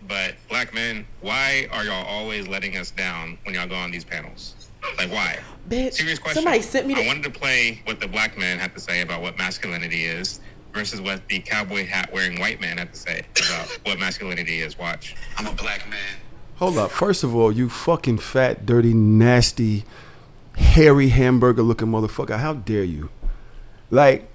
but black men, why are y'all always letting us down when y'all go on these panels? Like, why? Bitch, serious question. somebody sent me I wanted to play what the black man had to say about what masculinity is versus what the cowboy hat wearing white man had to say about what masculinity is. Watch. I'm a black man. Hold up. First of all, you fucking fat, dirty, nasty, hairy hamburger looking motherfucker. How dare you? Like,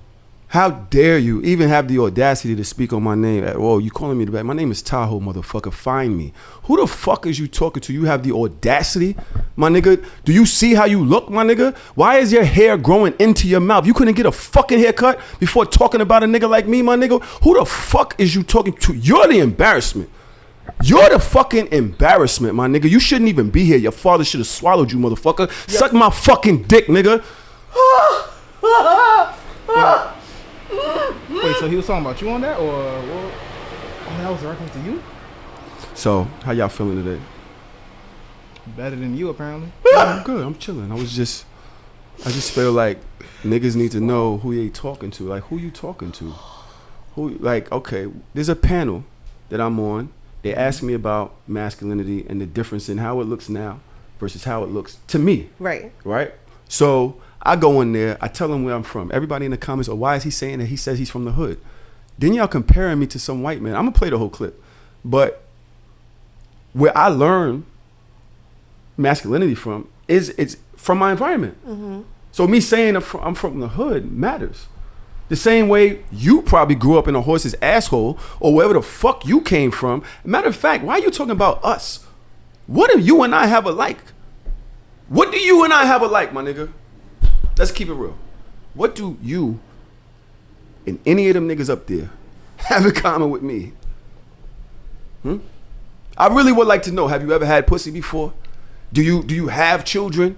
how dare you even have the audacity to speak on my name at all? You calling me the bad? My name is Tahoe, motherfucker. Find me. Who the fuck is you talking to? You have the audacity, my nigga? Do you see how you look, my nigga? Why is your hair growing into your mouth? You couldn't get a fucking haircut before talking about a nigga like me, my nigga? Who the fuck is you talking to? You're the embarrassment. You're the fucking embarrassment, my nigga. You shouldn't even be here. Your father should have swallowed you, motherfucker. Yep. Suck my fucking dick, nigga. Wait, so he was talking about you on that, or what? Oh, that was a reference to you? So, how y'all feeling today? Better than you, apparently. Yeah, I'm good. I'm chilling. I just feel like niggas need to know who they talking to. Like, who you talking to? Who? Like, okay, there's a panel that I'm on. They ask me about masculinity and the difference in how it looks now versus how it looks to me. Right. Right? So I go in there, I tell them where I'm from. Everybody in the comments, oh, why is he saying that? He says he's from the hood. Then y'all comparing me to some white man. I'm going to play the whole clip. But where I learn masculinity from is it's from my environment. Mm-hmm. So me saying I'm from the hood matters. The same way you probably grew up in a horse's asshole or wherever the fuck you came from. Matter of fact, why are you talking about us? What do you and I have alike? What do you and I have alike, my nigga? Let's keep it real. What do you and any of them niggas up there have in common with me? I really would like to know, have you ever had pussy before? Do you have children?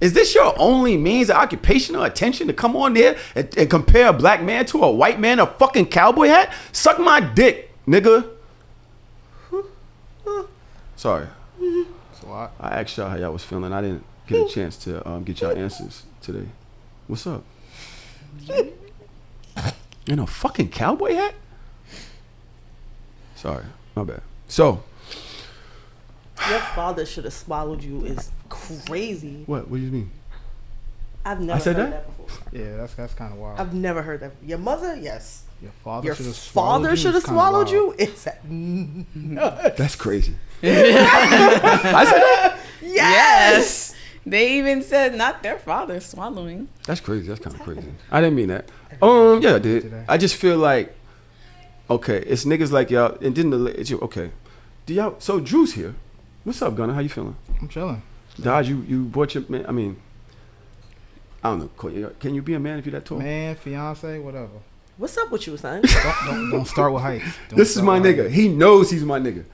Is this your only means of occupation or attention to come on there and compare a black man to a white man in a fucking cowboy hat? Suck my dick, nigga. Sorry. So I asked y'all how y'all was feeling. I didn't get a chance to get y'all answers today. What's up? In a fucking cowboy hat? Sorry, my bad. So, your father should have swallowed you is crazy. What do you mean? I've never said heard that? before. Yeah, that's kind of wild. I've never heard that. Your mother, yes. Your father Your should have father should have swallowed you? It's That's crazy. I said that? Yes. They even said not their father swallowing. That's crazy. That's kind of crazy. I didn't mean that. Yeah, I did. I just feel like, okay, it's niggas like y'all, and then okay. Do y'all? So Drew's here. What's up, Gunner? How you feeling? I'm chilling. Dodge, you brought your man. I mean, I don't know. Can you be a man if you're that tall? Man, fiance, whatever. What's up with you, son? Don't start with height. This is my nigga. He knows he's my nigga.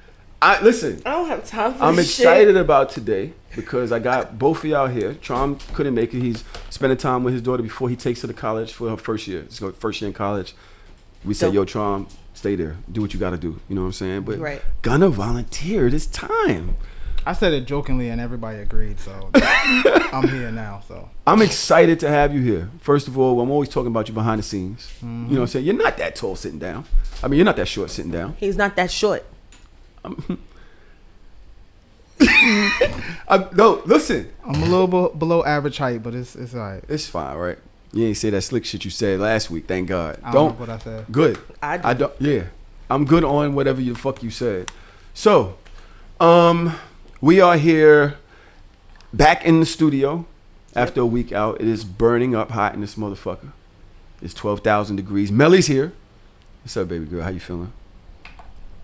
Listen. I don't have time for I'm this excited shit. about today because I got both of y'all here. Trom couldn't make it. He's spending time with his daughter before he takes her to college for her first year. It's her first year in college. We said, yo, Trom, stay there. Do what you got to do. You know what I'm saying? But right. Gunna volunteered. It's time. I said it jokingly and everybody agreed, so I'm here now. So I'm excited to have you here. First of all, I'm always talking about you behind the scenes. Mm-hmm. You know what I'm saying? You're not that tall sitting down. I mean, you're not that short sitting down. He's not that short. No, listen. I'm a little below average height, but it's all right. It's fine, right? You ain't say that slick shit you said last week. Thank God. I don't know what I said. Good. I don't. Yeah, I'm good on whatever the fuck you said. So, we are here, back in the studio after a week out. It is burning up hot in this motherfucker. It's 12,000 degrees. Melly's here. What's up, baby girl? How you feeling?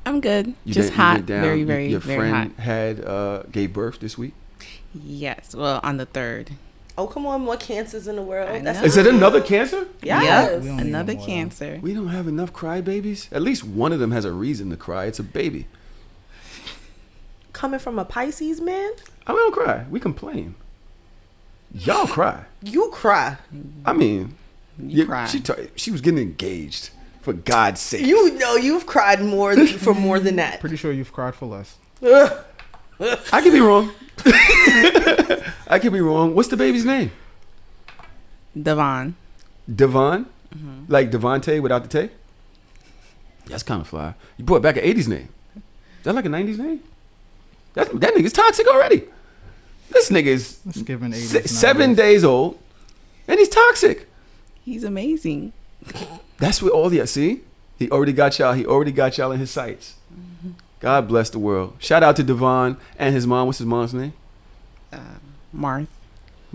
I'm good. You hot. went down. Very, very, Your very friend hot. had gave birth this week. Yes. Well, on the 3rd. Oh, come on. More cancers in the world. Is it another cancer? Yes. Yep. Another cancer. We don't have enough crybabies. At least one of them has a reason to cry. It's a baby. Coming from a Pisces man? We don't cry. We complain. Y'all cry. You cry. I mean, you cry. She was getting engaged. For God's sake. You know you've cried for more than that. Pretty sure you've cried for less. I could be wrong. I could be wrong. What's the baby's name? Devon. Devon? Mm-hmm. Like Devontae without the Tay? That's kind of fly. You brought back an 80s name. that like a 90s name? That nigga's toxic already. This nigga is Let's give an 80s 7 days old, and he's toxic. He's amazing. That's what all the see. He already got y'all. He already got y'all in his sights. God bless the world. Shout out to Devon and his mom. What's his mom's name? Marth.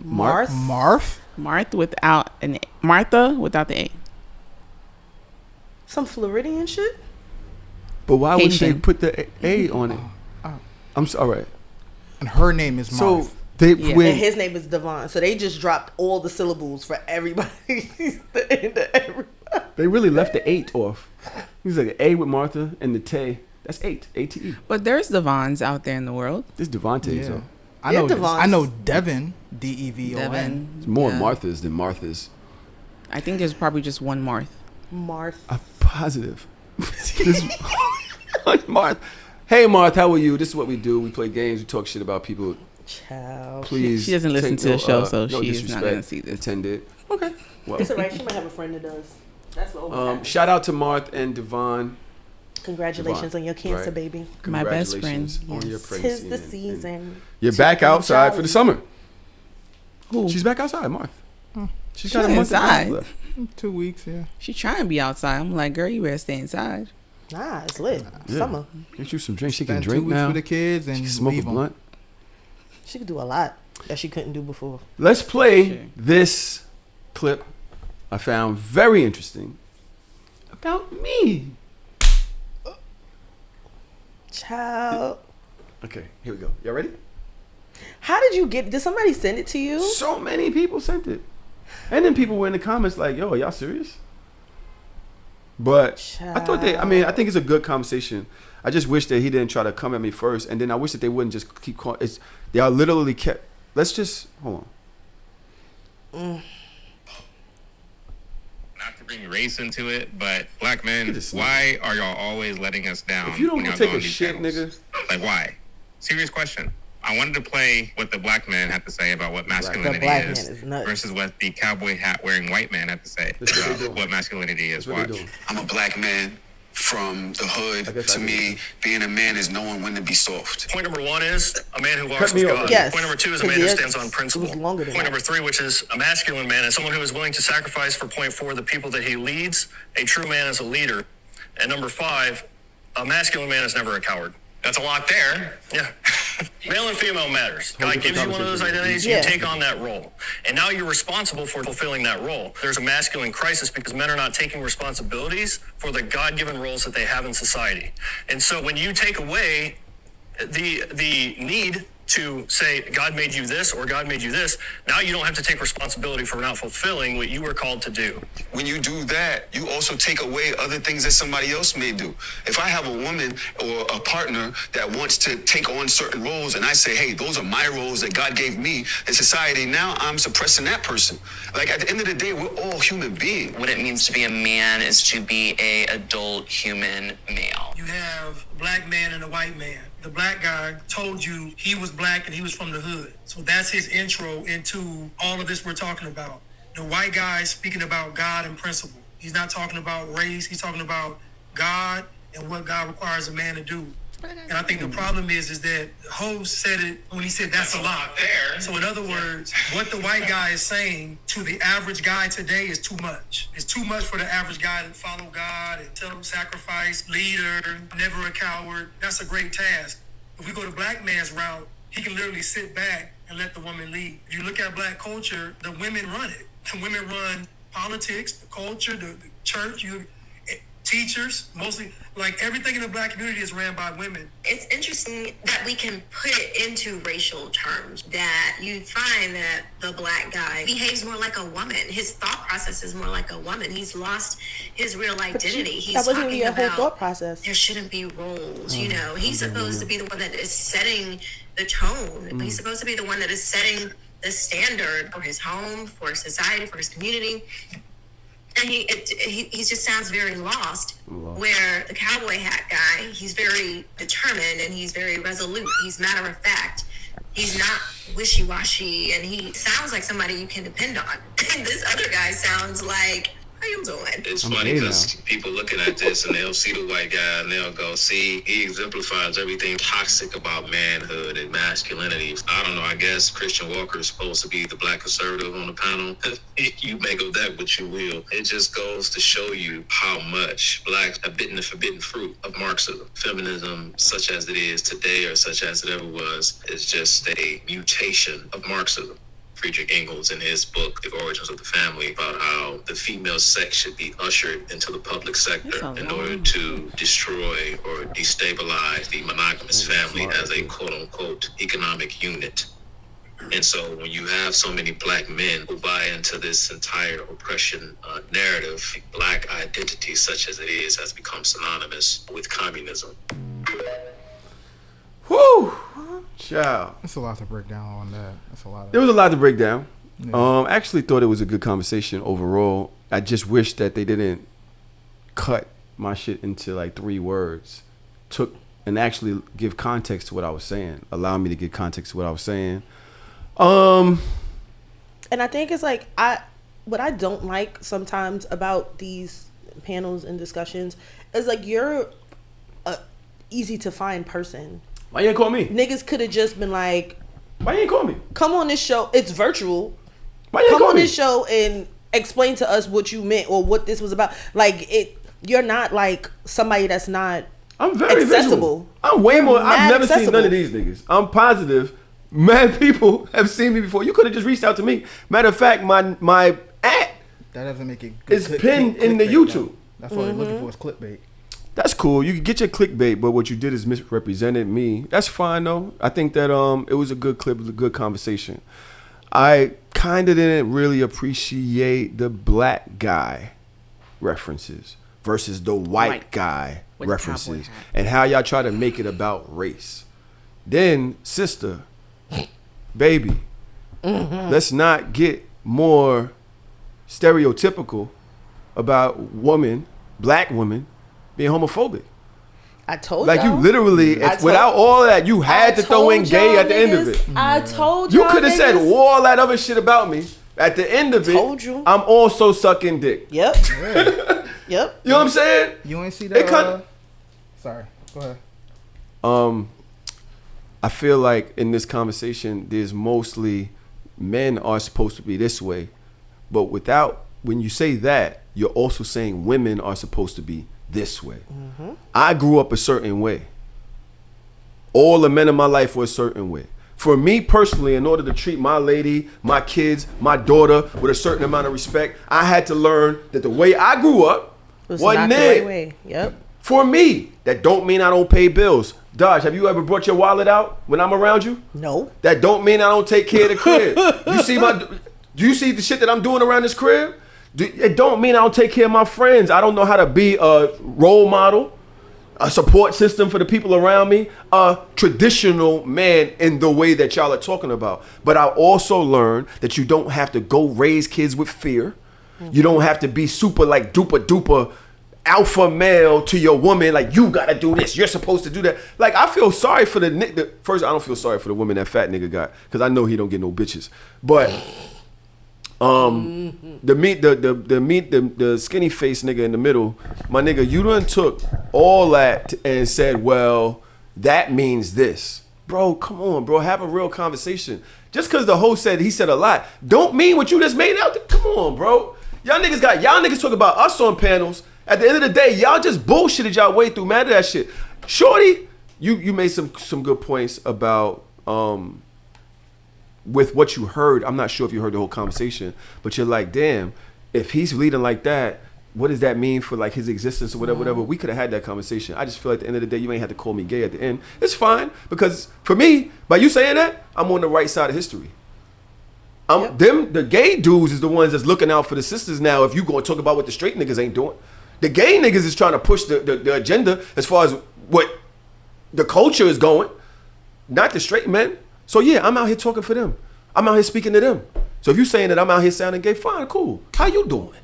Marth without an Martha without the A. Some Floridian shit. But why wouldn't they Haitian. put the A on it? I'm sorry. and her name is Marth. So they Yeah. when And his name is Devon. So they just dropped all the syllables for everybody. The end of everybody. they really left the 8 off. He's like an A with Martha and the Tay. That's 8. ATE. But there's Devons out there in the world. This Devontae. Yeah. So I Yeah, know. Devon's- I know Devin. Devon. Devin. there's more Yeah. Marthas than Marthas. I think there's probably just one Marth. Marth. I'm positive. This Marth. Hey Marth, how are you? This is what we do. We play games. We talk shit about people. Child. Please. She doesn't listen take to the show, so no she's not gonna disrespect see this. Intended. Okay. Well, It's alright. She might have a friend that does. That's what always shout out to Marth and Devon. Congratulations Devon, on your cancer, right. baby. My best friend, Congratulations on your yes. pregnancy. Tis the and- season. You're to back be outside for the jolly. summer. Who? She's back outside, Marth. She's got a She's month and a half inside. left. 2 weeks. Yeah. She trying to be outside. I'm like, girl, you better stay inside. Nah, it's lit. Yeah. Summer. Get you some drinks. She can Spend 2 drink weeks now. with the kids and She can smoke a leave 'em. blunt. She could do a lot that she couldn't do before. Let's play Sure. this clip I found very interesting about me. Child. Okay, here we go. Y'all ready? How did you get? Did somebody send it to you? So many people sent it. And then people were in the comments like, yo, are y'all serious? But I thought I think it's a good conversation. I just wish that he didn't try to come at me first. And then I wish that they wouldn't just keep calling. They are literally kept. Let's just, hold on. Not to bring race into it, but black Look men, at this why are y'all always letting us down? If you don't when go y'all take on a these shit, channels? nigga. Like, why? Serious question. I wanted to play what the black man had to say about what masculinity black man is, is nuts. versus what the cowboy hat wearing white man had to say That's what they about doing. what masculinity is. That's what they Watch. doing. I'm a black man from the I hood. guess To I me, being a man is knowing when to be soft. Point number one is a man who Cut walks me with off. God. Yes, Point number two is a 'cause man who it- stands on principle. it was longer than Point that. number three, which is a masculine man, is someone who is willing to sacrifice for point four the people that he leads. A true man is a leader. And number five, a masculine man is never a coward. That's a lot there. Yeah. Male and female matters. God different gives you one of those conversation. identities, Yeah. you take on that role. And now you're responsible for fulfilling that role. There's a masculine crisis because men are not taking responsibilities for the God-given roles that they have in society. And so when you take away the need to say God made you this or God made you this, now you don't have to take responsibility for not fulfilling what you were called to do. When you do that, you also take away other things that somebody else may do. If I have a woman or a partner that wants to take on certain roles and I say, hey, those are my roles that God gave me in society, now I'm suppressing that person. Like at the end of the day, we're all human beings. What it means to be a man is to be a adult human male. You have a black man and a white man. The black guy told you he was black and he was from the hood. So that's his intro into all of this we're talking about. The white guy is speaking about God and principle. He's not talking about race. He's talking about God and what God requires a man to do. And I think the problem is that the host said it when he said that's a lot. there. So in other words, what the white guy is saying to the average guy today is too much. It's too much for the average guy to follow God and tell him sacrifice, leader, never a coward. That's a great task. If we go the black man's route, he can literally sit back and let the woman lead. If you look at black culture, the women run it. The women run politics, the culture, the church, teachers, mostly, like everything in the black community is ran by women. It's interesting that we can put it into racial terms, that you find that the black guy behaves more like a woman. His thought process is more like a woman. He's lost his real identity. He's That wasn't talking really a whole about thought process. there shouldn't be roles, you know. He's supposed to be the one that is setting the tone. He's supposed to be the one that is setting the standard for his home, for society, for his community. And he just sounds very lost. Where the cowboy hat guy, he's very determined and he's very resolute. He's matter of fact. He's not wishy-washy, and he sounds like somebody you can depend on. And this other guy sounds like How you doing? It's I'm funny gay because people looking at this and they'll see the white guy and they'll go, see, he exemplifies everything toxic about manhood and masculinity. I don't know, I guess Christian Walker is supposed to be the black conservative on the panel. You make of that what you will. It just goes to show you how much blacks have bitten the forbidden fruit of Marxism. Feminism, such as it is today or such as it ever was, is just a mutation of Marxism. Friedrich Engels in his book, The Origins of the Family, about how the female sex should be ushered into the public sector in order to destroy or destabilize the monogamous family as a quote-unquote economic unit. And so when you have so many black men who buy into this entire oppression narrative, black identity, such as it is, has become synonymous with communism. Whew. Ciao. That's a lot to break down on that. That's a lot. There was a lot to break down. Yeah. I actually thought it was a good conversation overall. I just wish that they didn't cut my shit into like 3 words. Took and actually give context to what I was saying. Allow me to give context to what I was saying. And I think it's like what I don't like sometimes about these panels and discussions is like you're a easy to find person. Why you ain't call me? Niggas could have just been like, why you ain't call me? Come on this show. It's virtual. Why you ain't Come call on me? this show and explain to us what you meant or what this was about. Like you're not like somebody that's not. I'm very accessible. Visual. I'm way more. I've never accessible. seen none of these niggas. I'm positive. Mad people have seen me before. You could have just reached out to me. Matter of fact, my ad That doesn't make it good. is pinned in the YouTube. Though. That's what they're looking for is clickbait. That's cool. You can get your clickbait, but what you did is misrepresented me. That's fine though. I think that it was a good clip, it was a good conversation. I kind of didn't really appreciate the black guy references versus the white guy With the references cowboy hat. and how y'all try to make it about race. Then, sister, baby, let's not get more stereotypical about black women being homophobic. I told Like y'all. you literally, without all that, you had to throw in gay at the end of it. I told you. You could have said all that other shit about me. At the end of it, Told you. I'm also sucking dick. Yep. Yep. You know what I'm saying? You ain't see It that? Sorry. Go ahead. I feel like in this conversation, there's mostly men are supposed to be this way, but when you say that, you're also saying women are supposed to be this way. Mm-hmm. I grew up a certain way. All the men in my life were a certain way. For me personally, in order to treat my lady, my kids, my daughter with a certain amount of respect, I had to learn that the way I grew up wasn't not the it. right way. Yep. For me, that don't mean I don't pay bills. Dodge, have you ever brought your wallet out when I'm around you? No. That don't mean I don't take care of the crib. Do you see the shit that I'm doing around this crib? It don't mean I don't take care of my friends. I don't know how to be a role model, a support system for the people around me, a traditional man in the way that y'all are talking about. But I also learned that you don't have to go raise kids with fear. Mm-hmm. You don't have to be super like duper duper alpha male to your woman, like you gotta do this, you're supposed to do that. Like I feel sorry for the nigga. First, I don't feel sorry for the woman that fat nigga got, because I know he don't get no bitches. But the skinny face nigga in the middle, my nigga, you done took all that and said, well, that means this. Bro, come on, bro, have a real conversation. Just because the host said he said a lot, don't mean what you just made out. Come on, bro. Y'all niggas talk about us on panels. At the end of the day, y'all just bullshitted y'all way through. Mad at that shit. Shorty, you made some good points about with what you heard. I'm not sure if you heard the whole conversation, but you're like, damn, if he's leading like that, what does that mean for like his existence or whatever? We could have had that conversation. I just feel like at the end of the day, you ain't have to call me gay at the end. It's fine, because for me, by you saying that, I'm on the right side of history. The gay dudes is the ones that's looking out for the sisters now. If you gonna talk about what the straight niggas ain't doing, the gay niggas is trying to push the agenda as far as what the culture is going, not the straight men. So yeah, I'm out here talking for them. I'm out here speaking to them. So if you saying that I'm out here sounding gay, fine, cool. How you doing?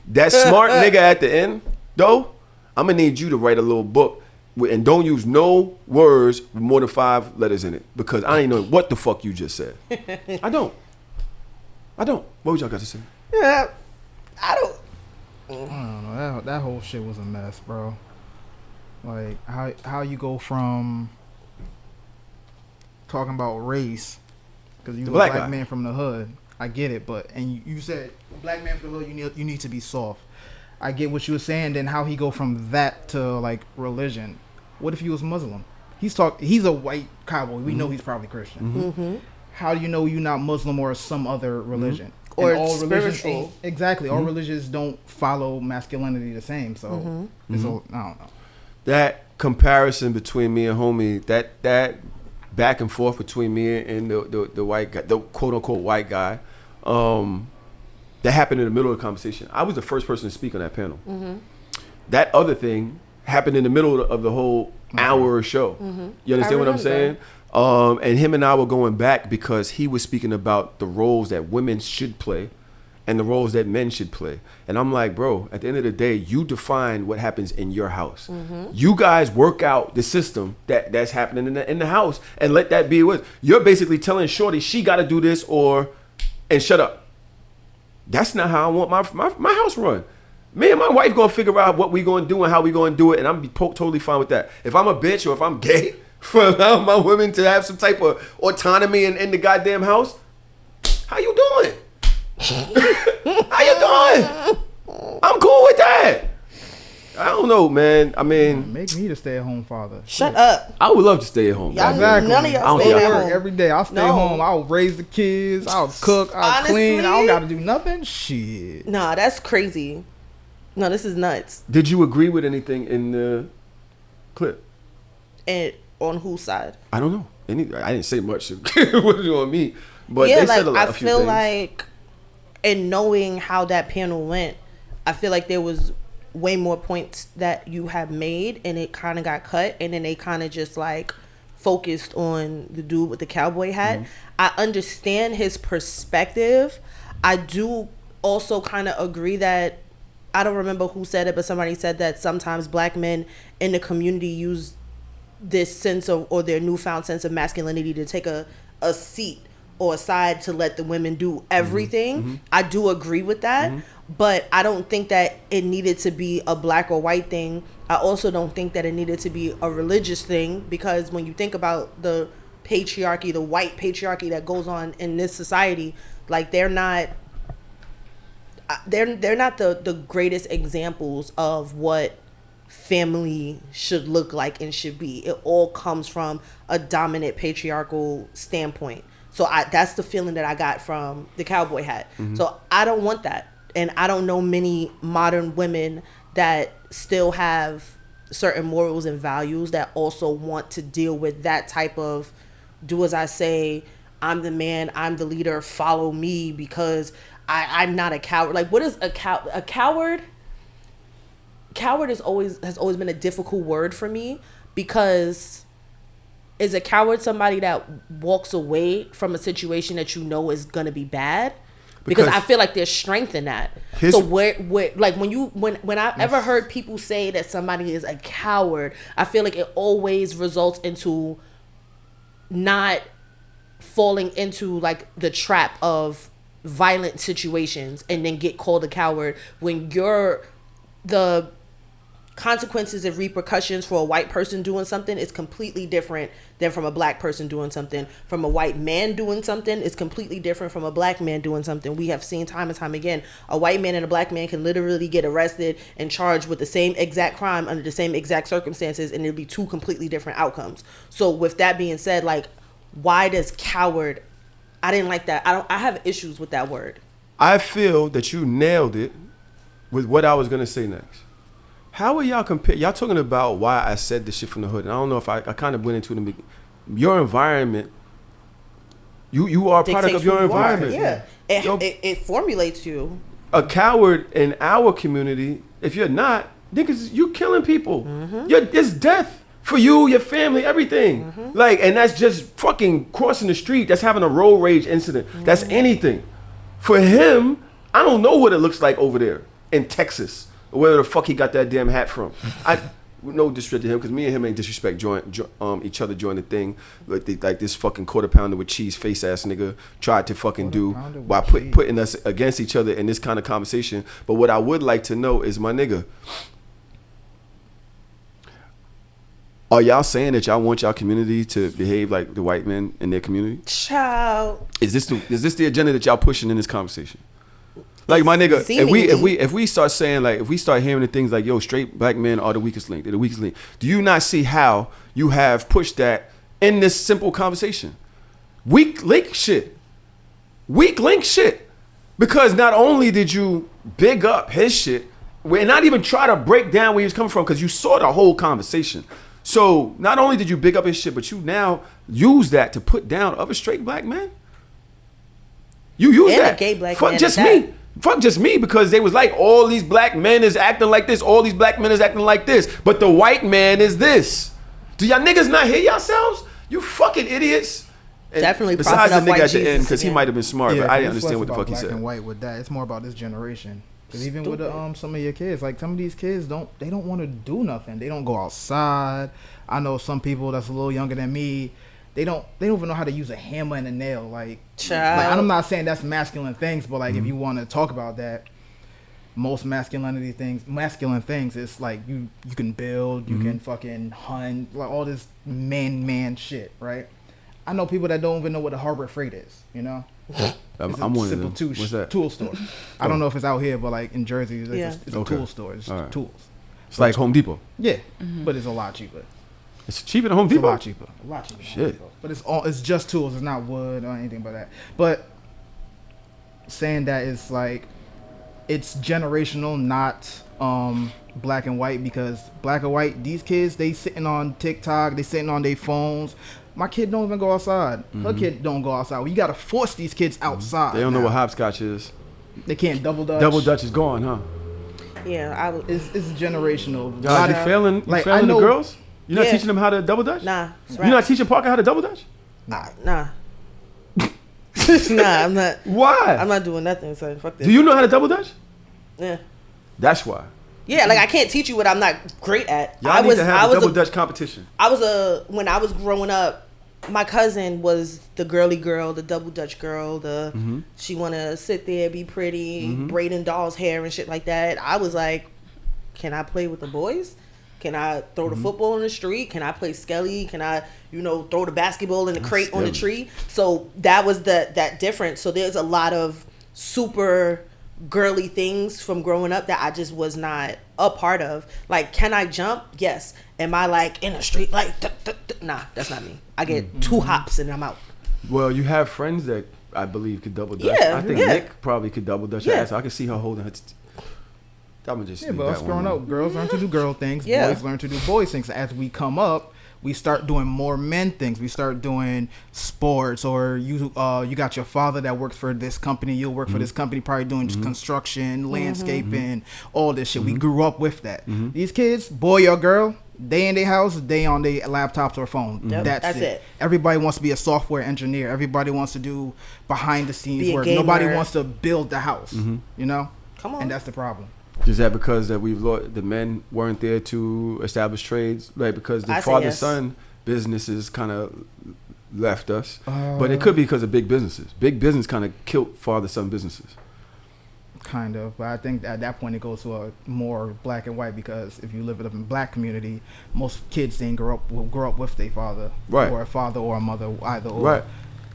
That smart nigga at the end, though, I'm gonna need you to write a little book and don't use no words with more than 5 letters in it, because I ain't know what the fuck you just said. I don't. What would y'all got to say? Yeah. I don't. I don't know. That whole shit was a mess, bro. Like how you go from talking about race because you a black man from the hood. I get it, but and you said black man from the hood. You need to be soft. I get what you were saying. Then how he go from that to like religion? What if he was Muslim? He's a white cowboy. We know he's probably Christian. Mm-hmm. How do you know you're not Muslim or some other religion? Or and all spiritual? Exactly. All religions don't follow masculinity the same. So it's all, I don't know. That comparison between me and homie, that back and forth between me and the white guy, the quote unquote white guy, that happened in the middle of the conversation. I was the first person to speak on that panel. Mm-hmm. That other thing happened in the middle of the whole hour show. Mm-hmm. You understand what I'm saying? And him and I were going back because he was speaking about the roles that women should play and the roles that men should play. And I'm like, bro, at the end of the day, you define what happens in your house. Mm-hmm. You guys work out the system that's happening in the house and let that be what you're basically telling Shorty she got to do this and shut up. That's not how I want my house run. Me and my wife gonna figure out what we gonna do and how we gonna do it, and I'm be totally fine with that. If I'm a bitch or if I'm gay, for allowing my women to have some type of autonomy in the goddamn house, how you doing? How you doing? I'm cool with that. I don't know, man. I mean, make me the stay-at-home father. Shut up. I would love to stay at home. Exactly. None of y'all stay at home every day. I'll stay home. I'll raise the kids. I'll cook. I'll clean. I don't got to do nothing. Shit. Nah, that's crazy. No, this is nuts. Did you agree with anything in the clip? And on whose side? I don't know. I didn't say much. What is on me? But yeah, they said a lot. I feel like, in knowing how that panel went, I feel like there was way more points that you have made, and it kind of got cut, and then they kind of just like focused on the dude with the cowboy hat. Mm-hmm. I understand his perspective. I do also kind of agree that, I don't remember who said it, but somebody said that sometimes black men in the community use this sense of, or their newfound sense of masculinity to take a seat or a side to let the women do everything. Mm-hmm. I do agree with that, but I don't think that it needed to be a black or white thing. I also don't think that it needed to be a religious thing, because when you think about the patriarchy, the white patriarchy that goes on in this society, like they're not the greatest examples of what family should look like and should be. It all comes from a dominant patriarchal standpoint. So that's the feeling that I got from the cowboy hat. Mm-hmm. So I don't want that. And I don't know many modern women that still have certain morals and values that also want to deal with that type of do as I say, I'm the man, I'm the leader, follow me because I'm not a coward. Like, what is a coward? Coward has always been a difficult word for me, because is a coward somebody that walks away from a situation that you know is gonna be bad? Because I feel like there's strength in that. So where like when I ever heard people say that somebody is a coward, I feel like it always results into not falling into like the trap of violent situations and then get called a coward when the consequences and repercussions for a white person doing something is completely different than from a black person doing something. From a white man doing something is completely different from a black man doing something. We have seen time and time again, a white man and a black man can literally get arrested and charged with the same exact crime under the same exact circumstances, and it'll be two completely different outcomes. So with that being said, like, why does coward, I didn't like that. I have issues with that word. I feel that you nailed it with what I was going to say next. How are y'all compare? Y'all talking about why I said this shit from the hood. And I don't know if I kind of went into it. Your environment, you are a product of your environment. Yeah, it formulates you. A coward in our community, if you're not, niggas, you killing people. Mm-hmm. It's death for you, your family, everything. Mm-hmm. Like, and that's just fucking crossing the street. That's having a road rage incident. Mm-hmm. That's anything. For him, I don't know what it looks like over there in Texas. Where the fuck he got that damn hat from? no disrespect to him, because me and him ain't disrespect each other during the thing. Like this fucking quarter pounder with cheese face ass nigga tried to fucking do by putting us against each other in this kind of conversation. But what I would like to know is, my nigga, are y'all saying that y'all want y'all community to behave like the white men in their community? Child. Is this the agenda that y'all pushing in this conversation? Like, my nigga, if we start saying, like, if we start hearing the things like, yo, straight black men are the weakest link, they're the weakest link, do you not see how you have pushed that in this simple conversation? Weak link shit. Because not only did you big up his shit, and not even try to break down where he was coming from, because you saw the whole conversation. So not only did you big up his shit, but you now use that to put down other straight black men. You use and that. A gay black Fuck man just at me. that. Fuck just me, because they was like, all these black men is acting like this, all these black men is acting like this, but the white man is this. Do y'all niggas not hear yourselves? You fucking idiots. And definitely. Besides the nigga at the end, because he again. might have been smart, but I didn't understand what the fuck he black said. And white with that, it's more about this generation. Because even with some of your kids, like some of these kids don't want to do nothing. They don't go outside. I know some people that's a little younger than me. They don't even know how to use a hammer and a nail. Like I'm not saying that's masculine things, but like if you want to talk about that, most masculine things, it's like you can build, you can fucking hunt, like all this man shit, right? I know people that don't even know what a Harbor Freight is, you know? I'm one of them. What's that? Tool store. I don't know if it's out here, but like in Jersey, it's a tool store. It's tools. It's like Home Depot. Yeah, but it's a lot cheaper. It's cheaper than Home Depot? A lot cheaper. Shit. But it's just tools. It's not wood or anything but that. But saying that is like, it's generational, not black and white, because black and white, these kids, they sitting on TikTok, they sitting on their phones. My kid don't even go outside. Her kid don't go outside. Well, you got to force these kids outside. They don't know what hopscotch is. They can't double dutch. Double dutch is gone, huh? Yeah, it's generational. God, you failing the girls? You're not teaching them how to double dutch? Nah. You're not teaching Parker how to double dutch? Nah. Nah, I'm not. Why? I'm not doing nothing, so fuck this. Do you know how to double dutch? Yeah. That's why. Yeah, like I can't teach you what I'm not great at. Y'all need to have a double dutch competition. When I was growing up, my cousin was the girly girl, the double dutch girl, she want to sit there, be pretty, braiding doll's hair and shit like that. I was like, can I play with the boys? Can I throw the football in the street? Can I play skelly? Can I, throw the basketball in the crate on the tree? So that was that difference. So there's a lot of super girly things from growing up that I just was not a part of. Like, can I jump? Yes. Am I like in the street like nah, that's not me. I get 2 hops and I'm out. Well, you have friends that I believe could double dutch. Yeah, I think Nick probably could double dutch. Yeah. So I can see her holding her. I'm gonna just but us growing up, girls learn to do girl things. Boys learn to do boys things. As we come up, we start doing more men things. We start doing sports, or you got your father that works for this company. You'll work for this company, probably doing construction, landscaping, all this shit. We grew up with that. These kids, boy or girl, they in their house, they on their laptops or phone. That's it. Everybody wants to be a software engineer. Everybody wants to do behind the scenes work. Nobody wants to build the house. You know? Come on. And that's the problem. Is that because that the men weren't there to establish trades, right? Because the father-son businesses kind of left us, but it could be because of big businesses. Big business kind of killed father-son businesses. Kind of, but I think at that point it goes to a more black and white, because if you live in a black community, most kids didn't grow up with their father, right, or a father or a mother, either or. Right.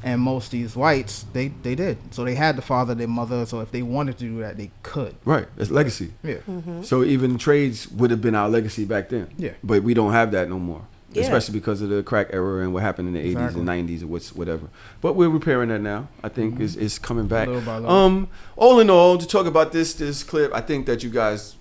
And most of these whites, they did. So they had the father, their mother. So if they wanted to do that, they could. Right. It's legacy. Yeah. So even trades would have been our legacy back then. Yeah. But we don't have that no more. Yeah. Especially because of the crack era and what happened in the 80s and 90s or whatever. But we're repairing that now. I think it's coming back. Little by little. All in all, to talk about this clip, I think that you guys...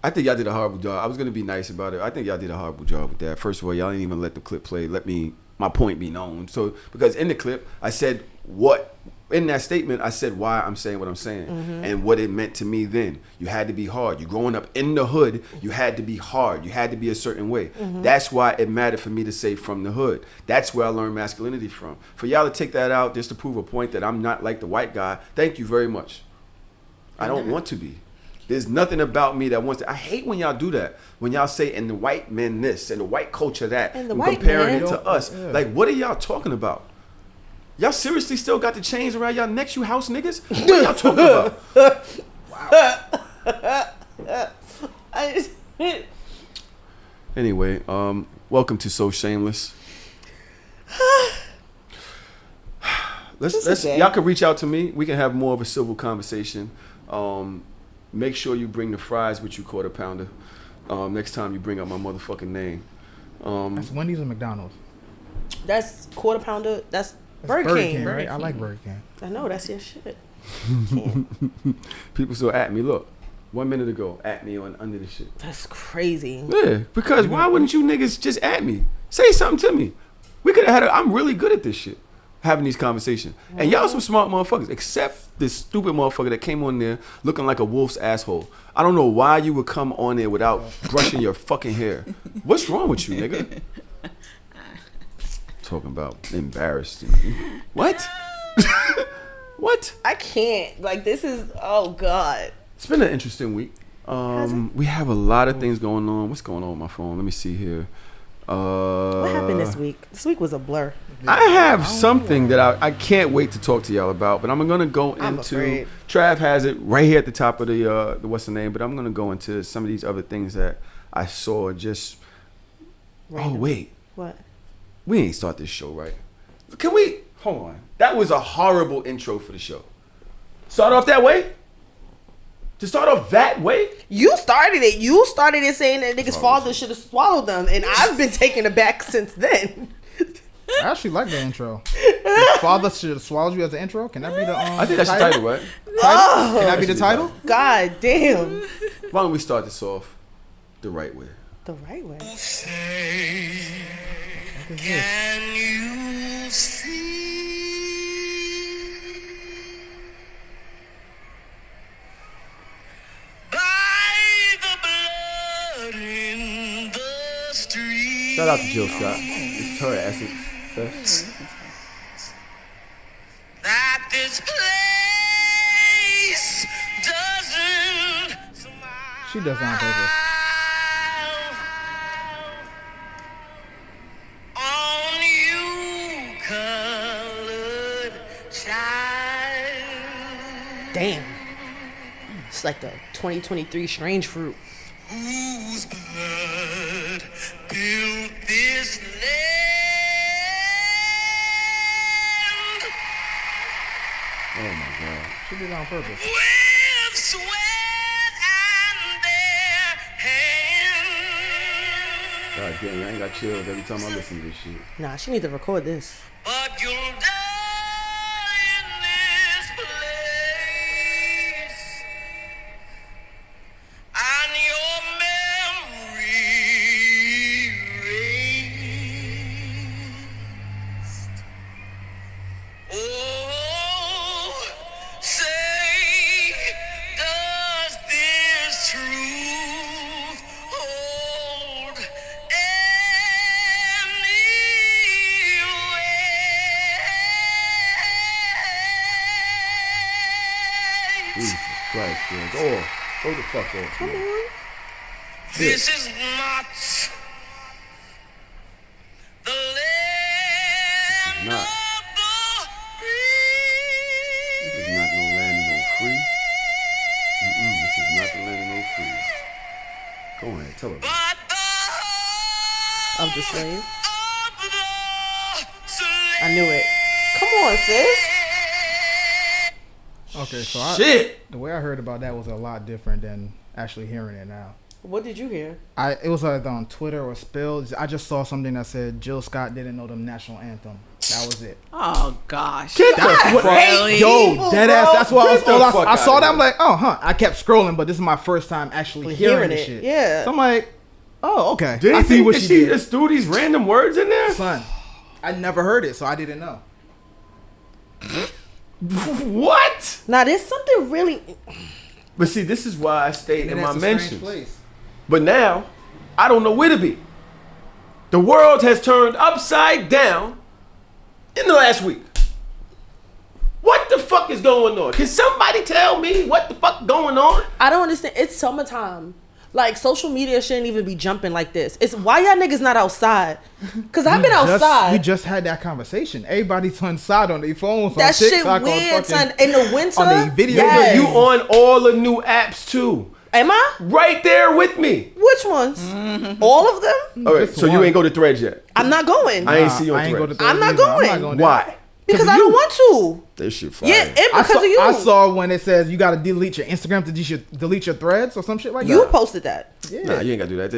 I think y'all did a horrible job. I was going to be nice about it. I think y'all did a horrible job with that. First of all, y'all didn't even let the clip play. My point be known. So, because in the clip, I said in that statement, I said why I'm saying what I'm saying and what it meant to me then. You had to be hard. You growing up in the hood, you had to be hard. You had to be a certain way. That's why it mattered for me to say from the hood. That's where I learned masculinity from. For y'all to take that out just to prove a point that I'm not like the white guy, thank you very much. I don't want to be. There's nothing about me that wants to. I hate when y'all do that. When y'all say, and the white men this, and the white culture that, and comparing it to us. Yeah. Like, what are y'all talking about? Y'all seriously still got the chains around y'all necks, you house niggas? What are y'all talking about? Wow. Anyway, welcome to So Shameless. Let's y'all can reach out to me. We can have more of a civil conversation. Make sure you bring the fries with you, quarter pounder. Next time you bring up my motherfucking name. That's Wendy's or McDonald's? That's quarter pounder. That's Burger King, right? I like Burger King. I know, that's your shit. People still at me. Look, 1 minute ago, at me on under the shit. That's crazy. Yeah, because why wouldn't you niggas just at me? Say something to me. We could have had I'm really good at this shit. Having these conversations. And y'all some smart motherfuckers, except this stupid motherfucker that came on there looking like a wolf's asshole. I don't know why you would come on there without brushing your fucking hair. What's wrong with you, nigga? Talking about embarrassed. What? What? I can't. Like, this is, oh God. It's been an interesting week. We have a lot of things going on. What's going on with my phone? Let me see here. What happened this week? This week was a blur. I have something that I can't wait to talk to y'all about, but I'm gonna go into. Trav has it right here at the top of the what's the name? But I'm gonna go into some of these other things that I saw. Just random. Oh wait, what? We ain't start this show right. Can we? Hold on. That was a horrible intro for the show. Start off that way. To start off that way? You started it. You started it saying that niggas' father should have swallowed them, and I've been taking it back since then. I actually like the intro. Your father should have swallowed you as the intro. Can that be the I think that's the title, right? Oh, can that be the title? God damn. Why don't we start this off the right way? The right way. Say, can you see? Shout out to Jill Scott. It's her Essex Fest. That this place doesn't smile. She does on purpose. On you, colored child. Damn. It's like the 2023 strange fruit. Whose blood built this land? Oh my God. She did it on purpose. With sweat and bare hands. God damn, I ain't got chills every time I listen to this shit. Nah, she need to record this. But you'll die in this place. And your memory erased. Oh, say, does this truth hold any weight? Jesus Christ, man. Go the fuck off. Come on. This is not the land not. of the free. This is not no land of no free. This is not the land of no free. Go ahead, tell her. But the Of the slave. of the slave. I knew it. Come on, sis. Okay, so Shit! the way I heard about that was a lot different than actually hearing it now. What did you hear? It was either on Twitter or Spill. I just saw something that said Jill Scott didn't know the national anthem. That was it. Oh gosh. Get the fuck Really? Yo, dead ass. That's why I saw that. I'm here. like, oh, huh. I kept scrolling, but this is my first time actually hearing this shit. Yeah. So I'm like, oh, okay. Did I you see think what that she she did. just threw these random words in there? Son, I never heard it, so I didn't know. What? Now, there's something really. But see, this is why I stayed in my Internet's a strange mentions. place. But now, I don't know where to be. The world has turned upside down in the last week. What the fuck fuck is going on? Can somebody tell me what the fuck going on? I don't understand. It's summertime. Like, social media shouldn't even be jumping like this. It's why y'all niggas not outside? Because I've been outside. We just had that conversation. Everybody's inside on their phones. That on TikTok, shit weird, on son. In the winter. On the video. Yes. You on all the new apps too. Am I? Right there with me. Which ones? All of them? All right, so you ain't go to Threads yet? I'm not going. I ain't see you on Threads. I'm not going. Why? Because I don't want to. That shit fire. Yeah, and because of you. I saw when it says you got to delete your Instagram to delete your Threads or some shit like that. You posted that. Yeah. Nah, you ain't got to do that.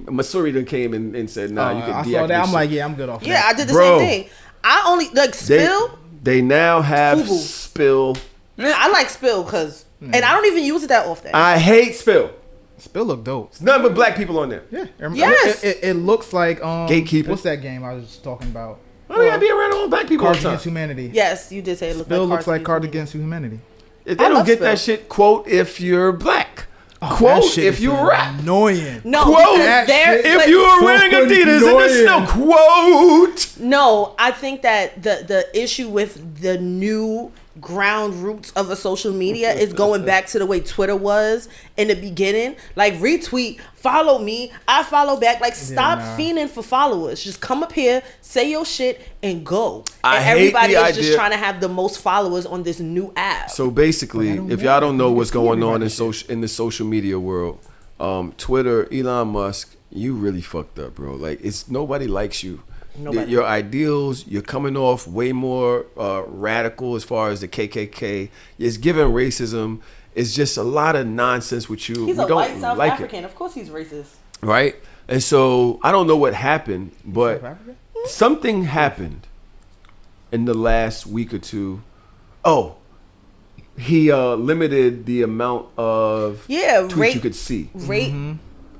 Masuri done came and said, nah, you can deactivate. I saw that. I'm like, yeah, I'm good off that. Yeah, I did the same thing. I only, like, Spill. They now have Fubu. Spill. I like Spill because, and I don't even use it that often. I hate Spill. Spill look dope. It's nothing but black people on there. Yeah. Yes. It looks like gatekeeping. What's that game I was just talking about? Oh, yeah, be around all black people all the Cards time. Against Humanity. Yes, you did say it looked Spill like looks like Cards Against Humanity. If they don't get that shit, quote if you're black. Quote if you rap. Annoying. No, quote if you are wearing Adidas in the snow. Quote. No, I think that the issue with the new ground roots of a social media is going back to the way Twitter was in the beginning. Like, retweet, follow me, I follow back. Like, stop fiending for followers. Just come up here, say your shit, and go. And everybody is just trying to have the most followers on this new app. So basically, if y'all don't know what's going on in the social media world, Twitter, Elon Musk, you really fucked up, bro. Like, it's nobody likes you. Nobody. Your ideals, you're coming off way more radical as far as the KKK. It's giving racism. It's just a lot of nonsense with you. He's a white South African. Of course he's racist. Right? And so I don't know what happened, but something happened in the last week or two. Oh, he limited the amount of tweets you could see.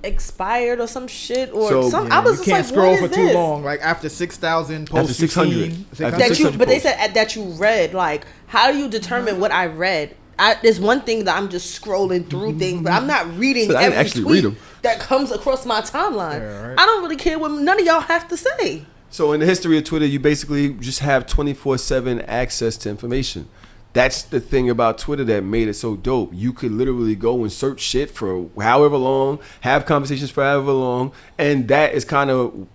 Expired or some shit or so, some. I was just can't like, scroll what for is too this? long. Like after 6,000 posts, after 600, that you. But they said that you read. Like, how do you determine what I read? There's one thing that I'm just scrolling through things, but I'm not reading every tweet that comes across my timeline. Yeah, right. I don't really care what none of y'all have to say. So in the history of Twitter, you basically just have 24/7 access to information. That's the thing about Twitter that made it so dope. You could literally go and search shit for however long, have conversations for however long, and that is kind of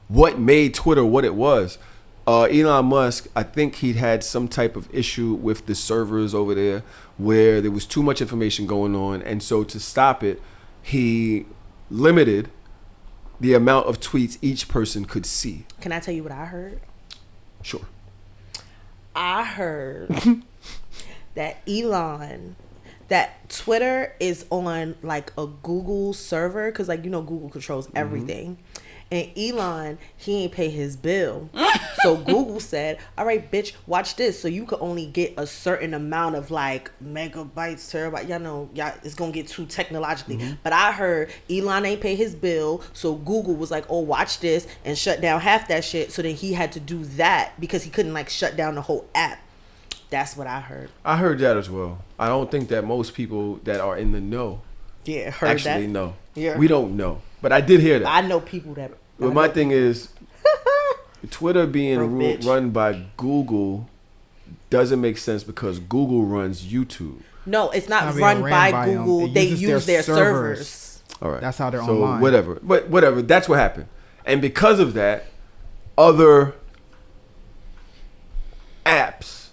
what made Twitter what it was. Elon Musk, I think he had some type of issue with the servers over there where there was too much information going on, and so to stop it, he limited the amount of tweets each person could see. Can I tell you what I heard? Sure. I heard that Twitter is on like a Google server because, like, you know, Google controls everything. And Elon, he ain't pay his bill. So Google said, all right, bitch, watch this. So you could only get a certain amount of like megabytes, terabytes. Y'all know, it's going to get too technologically. But I heard Elon ain't pay his bill. So Google was like, oh, watch this, and shut down half that shit. So then he had to do that because he couldn't like shut down the whole app. That's what I heard. I heard that as well. I don't think that most people that are in the know actually know. Yeah. We don't know. But I did hear that. I know people that. But my thing is, Twitter being run by Google doesn't make sense because Google runs YouTube. No, it's not run by Google. They use their servers. All right. That's how they're so online. Whatever. But whatever. That's what happened. And because of that, other apps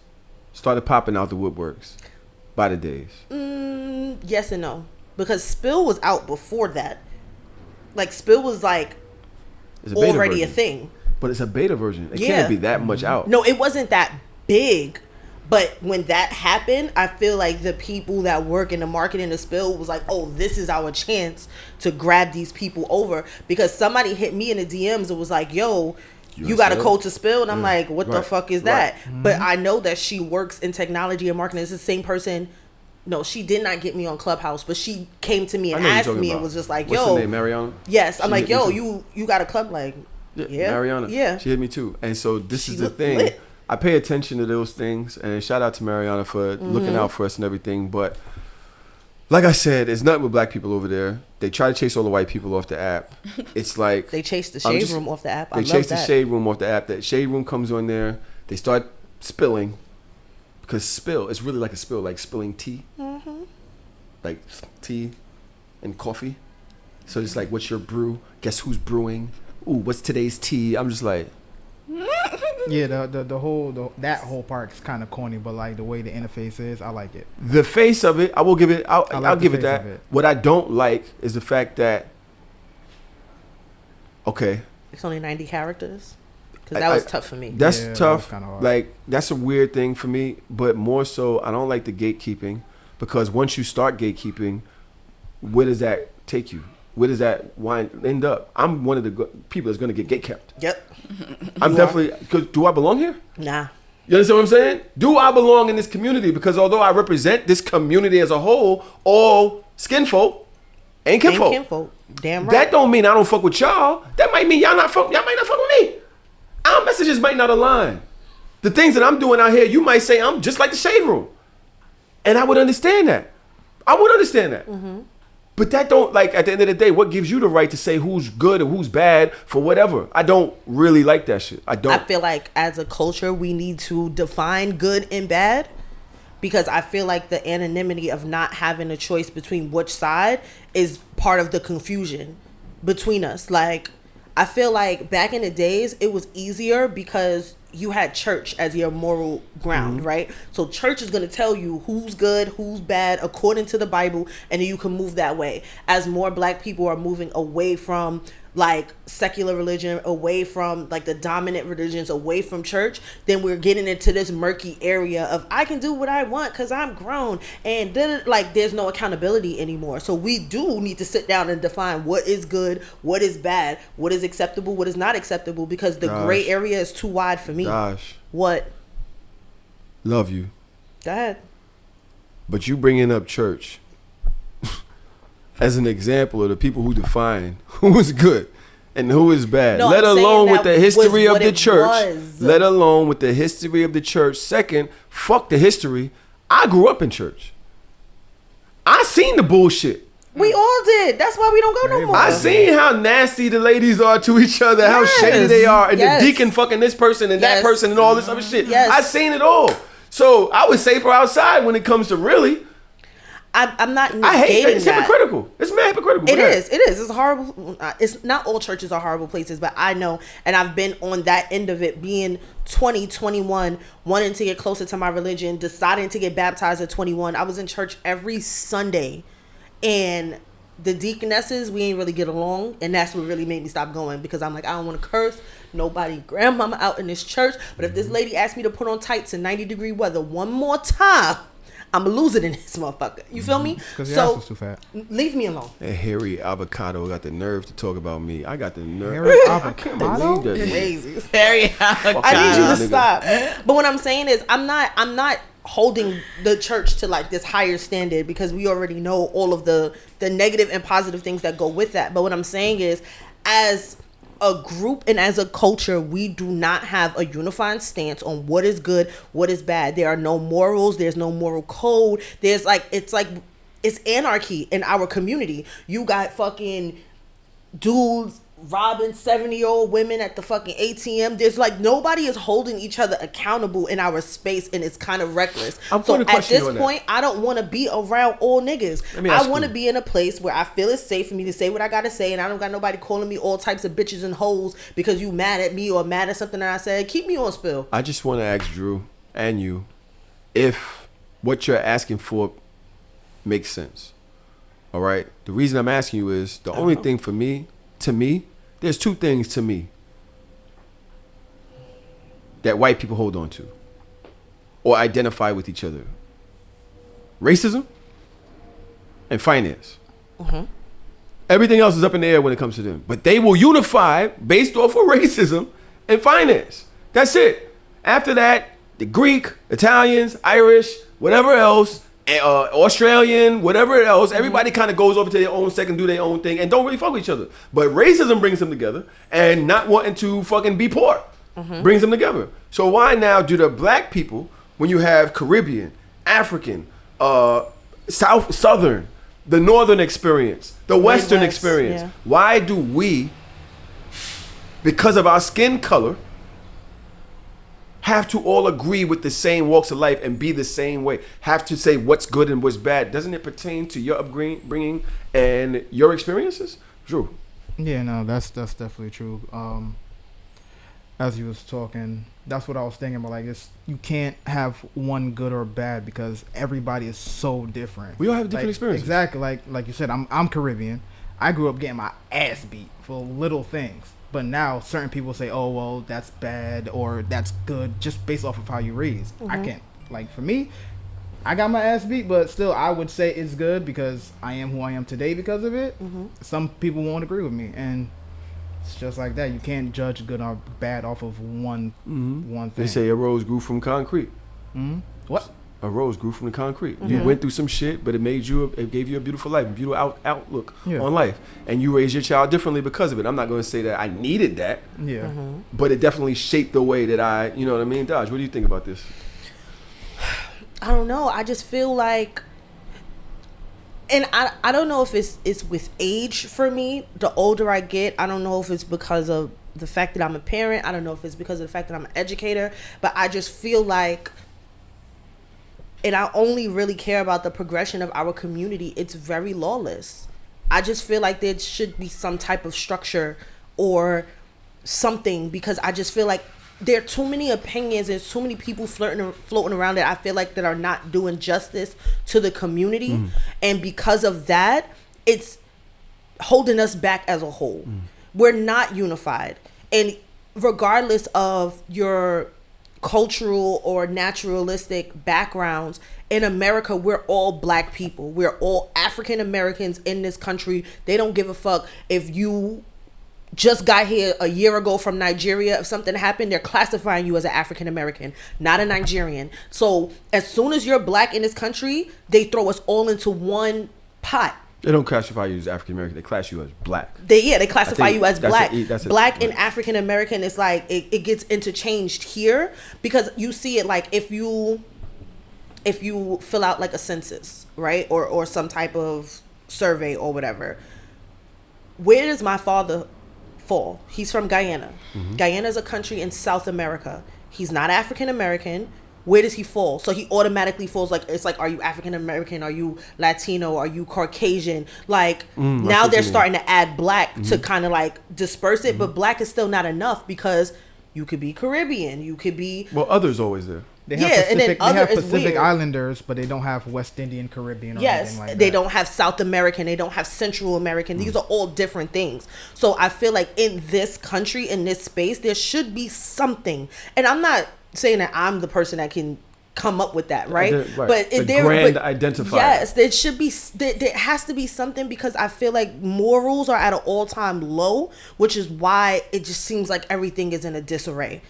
started popping out the woodworks by the days. Yes and no. Because Spill was out before that. Like, Spill was like already a thing. But it's a beta version. It can't be that much out. No, it wasn't that big. But when that happened, I feel like the people that work in the marketing of Spill was like, oh, this is our chance to grab these people over. Because somebody hit me in the DMs and was like, yo, you got a code to Spill? And I'm like, what the fuck is that? But I know that she works in technology and marketing. It's the same person. No, she did not get me on Clubhouse, but she came to me and asked me and was just like, what's her name, Mariana? Yes. I'm like, yo, you got a club? Like, yeah. Mariana. Yeah. She hit me too. And so this is the thing. Lit. I pay attention to those things, and shout out to Mariana for looking out for us and everything. But like I said, it's nothing with black people over there. They try to chase all the white people off the app. It's like they chase the shade room off the app. They chase the shade room off the app. That shade room comes on there. They start spilling Because spill, it's really like a spill, like spilling tea. Mm-hmm. Like tea and coffee. So it's like, what's your brew? Guess who's brewing? Ooh, what's today's tea? I'm just like... Yeah, that whole part is kind of corny, but like the way the interface is, I like it. The face of it, I will give it. I'll give it that. What I don't like is the fact that. Okay. It's only 90 characters. Because that was tough for me. That's tough. That was hard. Like that's a weird thing for me, but more so, I don't like the gatekeeping because once you start gatekeeping, where does that take you? Where does that end up? I'm one of the people that's going to get gate kept. Yep. I'm definitely. Because do I belong here? Nah. You understand what I'm saying? Do I belong in this community? Because although I represent this community as a whole, all skin folk ain't kinfolk. Ain't kinfolk. Damn right. That don't mean I don't fuck with y'all. That might mean y'all might not fuck with me. Our messages might not align. The things that I'm doing out here, you might say I'm just like the Shade Room. And I would understand that. Mm-hmm. But that don't, like, at the end of the day, what gives you the right to say who's good or who's bad for whatever? I don't really like that shit. I feel like as a culture, we need to define good and bad because I feel like the anonymity of not having a choice between which side is part of the confusion between us. Like, I feel like back in the days, it was easier because you had church as your moral ground, mm-hmm. right? So church is going to tell you who's good, who's bad, according to the Bible, and then you can move that way. As more black people are moving away from like secular religion, away from like the dominant religions, away from church, then we're getting into this murky area of I can do what I want because I'm grown, and then like there's no accountability anymore. So we do need to sit down and define what is good, what is bad, what is acceptable, what is not acceptable, because the gray area is too wide for me. What? Love you. Go ahead. But you bringing up church as an example of the people who define who is good and who is bad, no, let alone with the history of the church. Let alone with the history of the church. Second, fuck the history. I grew up in church. I seen the bullshit. We all did. That's why we don't go no more. I seen how nasty the ladies are to each other, how shady they are, and the deacon fucking this person and that person and all this other shit. I seen it all. So I was safer outside when it comes to really. I'm not negating that. I hate that. It's hypocritical. It's mad hypocritical. It is. It's horrible. It's not all churches are horrible places, but I know, and I've been on that end of it, being 20, 21, wanting to get closer to my religion, deciding to get baptized at 21. I was in church every Sunday, and the deaconesses, we ain't really get along, and that's what really made me stop going, because I'm like, I don't want to curse nobody grandmama out in this church, but if this lady asked me to put on tights in 90-degree weather one more time, I'm losing in this motherfucker. You feel me? Because your ass was too fat. Leave me alone. That hairy avocado got the nerve to talk about me. I got the nerve. Hairy avocado? Crazy. Hairy avocado. I need you to stop. But what I'm saying is, I'm not holding the church to like this higher standard, because we already know all of the negative and positive things that go with that. But what I'm saying is, as a group and as a culture, we do not have a unifying stance on what is good, what is bad. There are no morals. There's no moral code. It's anarchy in our community. You got fucking dudes robbing 70-year-old women at the fucking ATM. There's like, nobody is holding each other accountable in our space, and it's kind of reckless. So at this point, I don't want to be around all niggas. I want to be in a place where I feel it's safe for me to say what I gotta say, and I don't got nobody calling me all types of bitches and hoes because you mad at me or mad at something that I said. Keep me on spill. I just want to ask Drew and you if what you're asking for makes sense. All right? The reason I'm asking you is the only thing for me, to me, there's two things to me that white people hold on to or identify with each other: racism and finance. Mm-hmm. Everything else is up in the air when it comes to them, but they will unify based off of racism and finance. That's it. After that, the Greek, Italians, Irish, whatever else, Australian, whatever else, everybody kind of goes over to their own second, do their own thing, and don't really fuck with each other. But racism brings them together, and not wanting to fucking be poor brings them together. So why now do the black people, when you have Caribbean, African, Southern, the Northern experience, the Western experience, why do we, because of our skin color, have to all agree with the same walks of life and be the same way. Have to say what's good and what's bad. Doesn't it pertain to your upbringing and your experiences? True. Yeah, no, that's definitely true. As you was talking, that's what I was thinking about. Like, you can't have one good or bad because everybody is so different. We all have different experiences. Exactly. Like you said, I'm Caribbean. I grew up getting my ass beat for little things. But now certain people say, oh, well, that's bad or that's good just based off of how you raised. I can't. Like, for me, I got my ass beat, but still I would say it's good because I am who I am today because of it. Some people won't agree with me. And it's just like that. You can't judge good or bad off of one thing. They say a rose grew from concrete. What? A rose grew from the concrete. You went through some shit, but it gave you a beautiful life, a beautiful outlook on life, and you raised your child differently because of it. I'm not going to say that I needed that, but it definitely shaped the way that I, you know what I mean. Dodge, what do you think about this? I don't know. I just feel like, and I don't know if it's with age for me. The older I get, I don't know if it's because of the fact that I'm a parent. I don't know if it's because of the fact that I'm an educator, but I just feel like, and I only really care about the progression of our community, it's very lawless. I just feel like there should be some type of structure or something, because I just feel like there are too many opinions and too many people floating around that I feel like that are not doing justice to the community. And because of that, it's holding us back as a whole. We're not unified. And regardless of your cultural or naturalistic backgrounds, in America, we're all black people. We're all African Americans in this country. They don't give a fuck if you just got here a year ago from Nigeria. If something happened, they're classifying you as an African American, not a Nigerian. So as soon as you're black in this country, they throw us all into one pot. They don't classify you as African American. They class you as black. They classify you as black. Black and right. African American is like it gets interchanged here, because you see it like if you fill out like a census, right, or some type of survey or whatever. Where does my father fall? He's from Guyana. Guyana is a country in South America. He's not African American. Where does he fall? So he automatically falls, like, it's like, are you African American? Are you Latino? Are you Caucasian? Like, now they're starting to add black to kind of like disperse it, but black is still not enough, because you could be Caribbean, you could be, well, others always there. They have Pacific Islanders, but they don't have West Indian, Caribbean, or anything like that. They don't have South American, they don't have Central American. These are all different things. So I feel like in this country, in this space, there should be something. And I'm not saying that I'm the person that can come up with that, right? But grand identifier. Yes, there should be. There has to be something, because I feel like morals are at an all-time low, which is why it just seems like everything is in a disarray.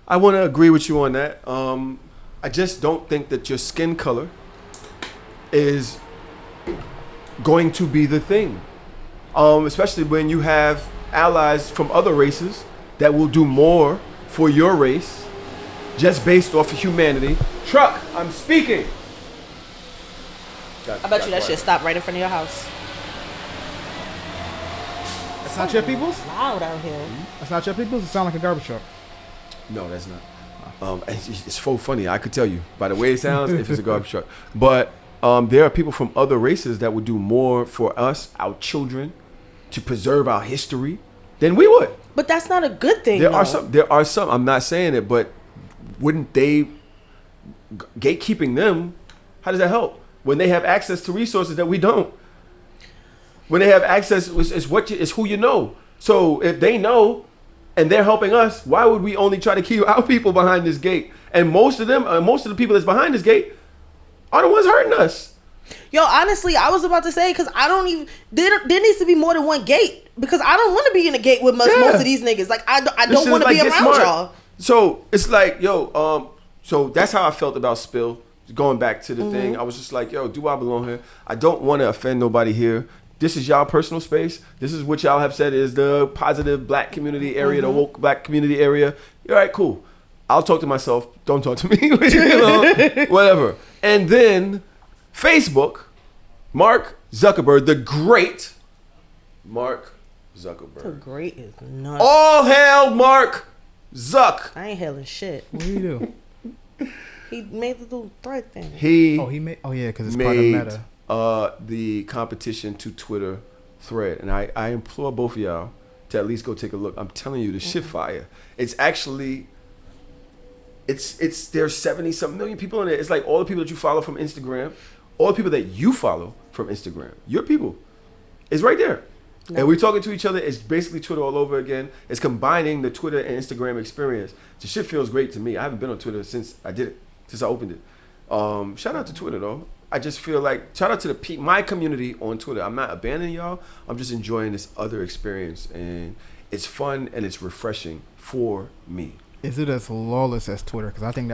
I want to agree with you on that. I just don't think that your skin color is going to be the thing, especially when you have allies from other races that will do more for your race just based off of humanity. Truck, I'm speaking. I bet you that shit stopped right in front of your house. That's not your people's? Loud out here. That's not your people's? It sounds like a garbage truck. No, that's not. It's so funny. I could tell you by the way it sounds if it's a garbage truck. But there are people from other races that would do more for us, our children, to preserve our history than we would. But that's not a good thing. There are some. I'm not saying it, but wouldn't they gatekeeping them? How does that help when they have access to resources that we don't? When they have access, it's who you know. So if they know and they're helping us, why would we only try to keep our people behind this gate? And most of the people that's behind this gate are the ones hurting us. Yo, honestly, I was about to say, because I don't even, there needs to be more than one gate, because I don't want to be in a gate with most of these niggas. Like, I don't want to be around y'all. So it's like, yo, so that's how I felt about Spill. Going back to the thing, I was just like, yo, do I belong here? I don't want to offend nobody here. This is y'all personal space. This is what y'all have said is the positive black community area, the woke black community area. All right, cool. I'll talk to myself. Don't talk to me. You know, whatever. And then Facebook, Mark Zuckerberg, the great Mark Zuckerberg. The great is nuts. All hail Mark Zuck. I ain't hailing shit. What do you do? He made the little thread thing. He made. Oh yeah, because it's part of Meta. The competition to Twitter thread, and I implore both of y'all to at least go take a look. I'm telling you, the shit fire. It's actually, there's 70-something million people in it. It's like all the people that you follow from Instagram, all the people that you follow from Instagram, your people, is right there. No. And we're talking to each other. It's basically Twitter all over again. It's combining the Twitter and Instagram experience. The shit feels great to me. I haven't been on Twitter since I did it, since I opened it. Shout out to Twitter though. I just feel like, shout out to my community on Twitter. I'm not abandoning y'all. I'm just enjoying this other experience, and it's fun and it's refreshing for me. Is it as lawless as Twitter? Because I think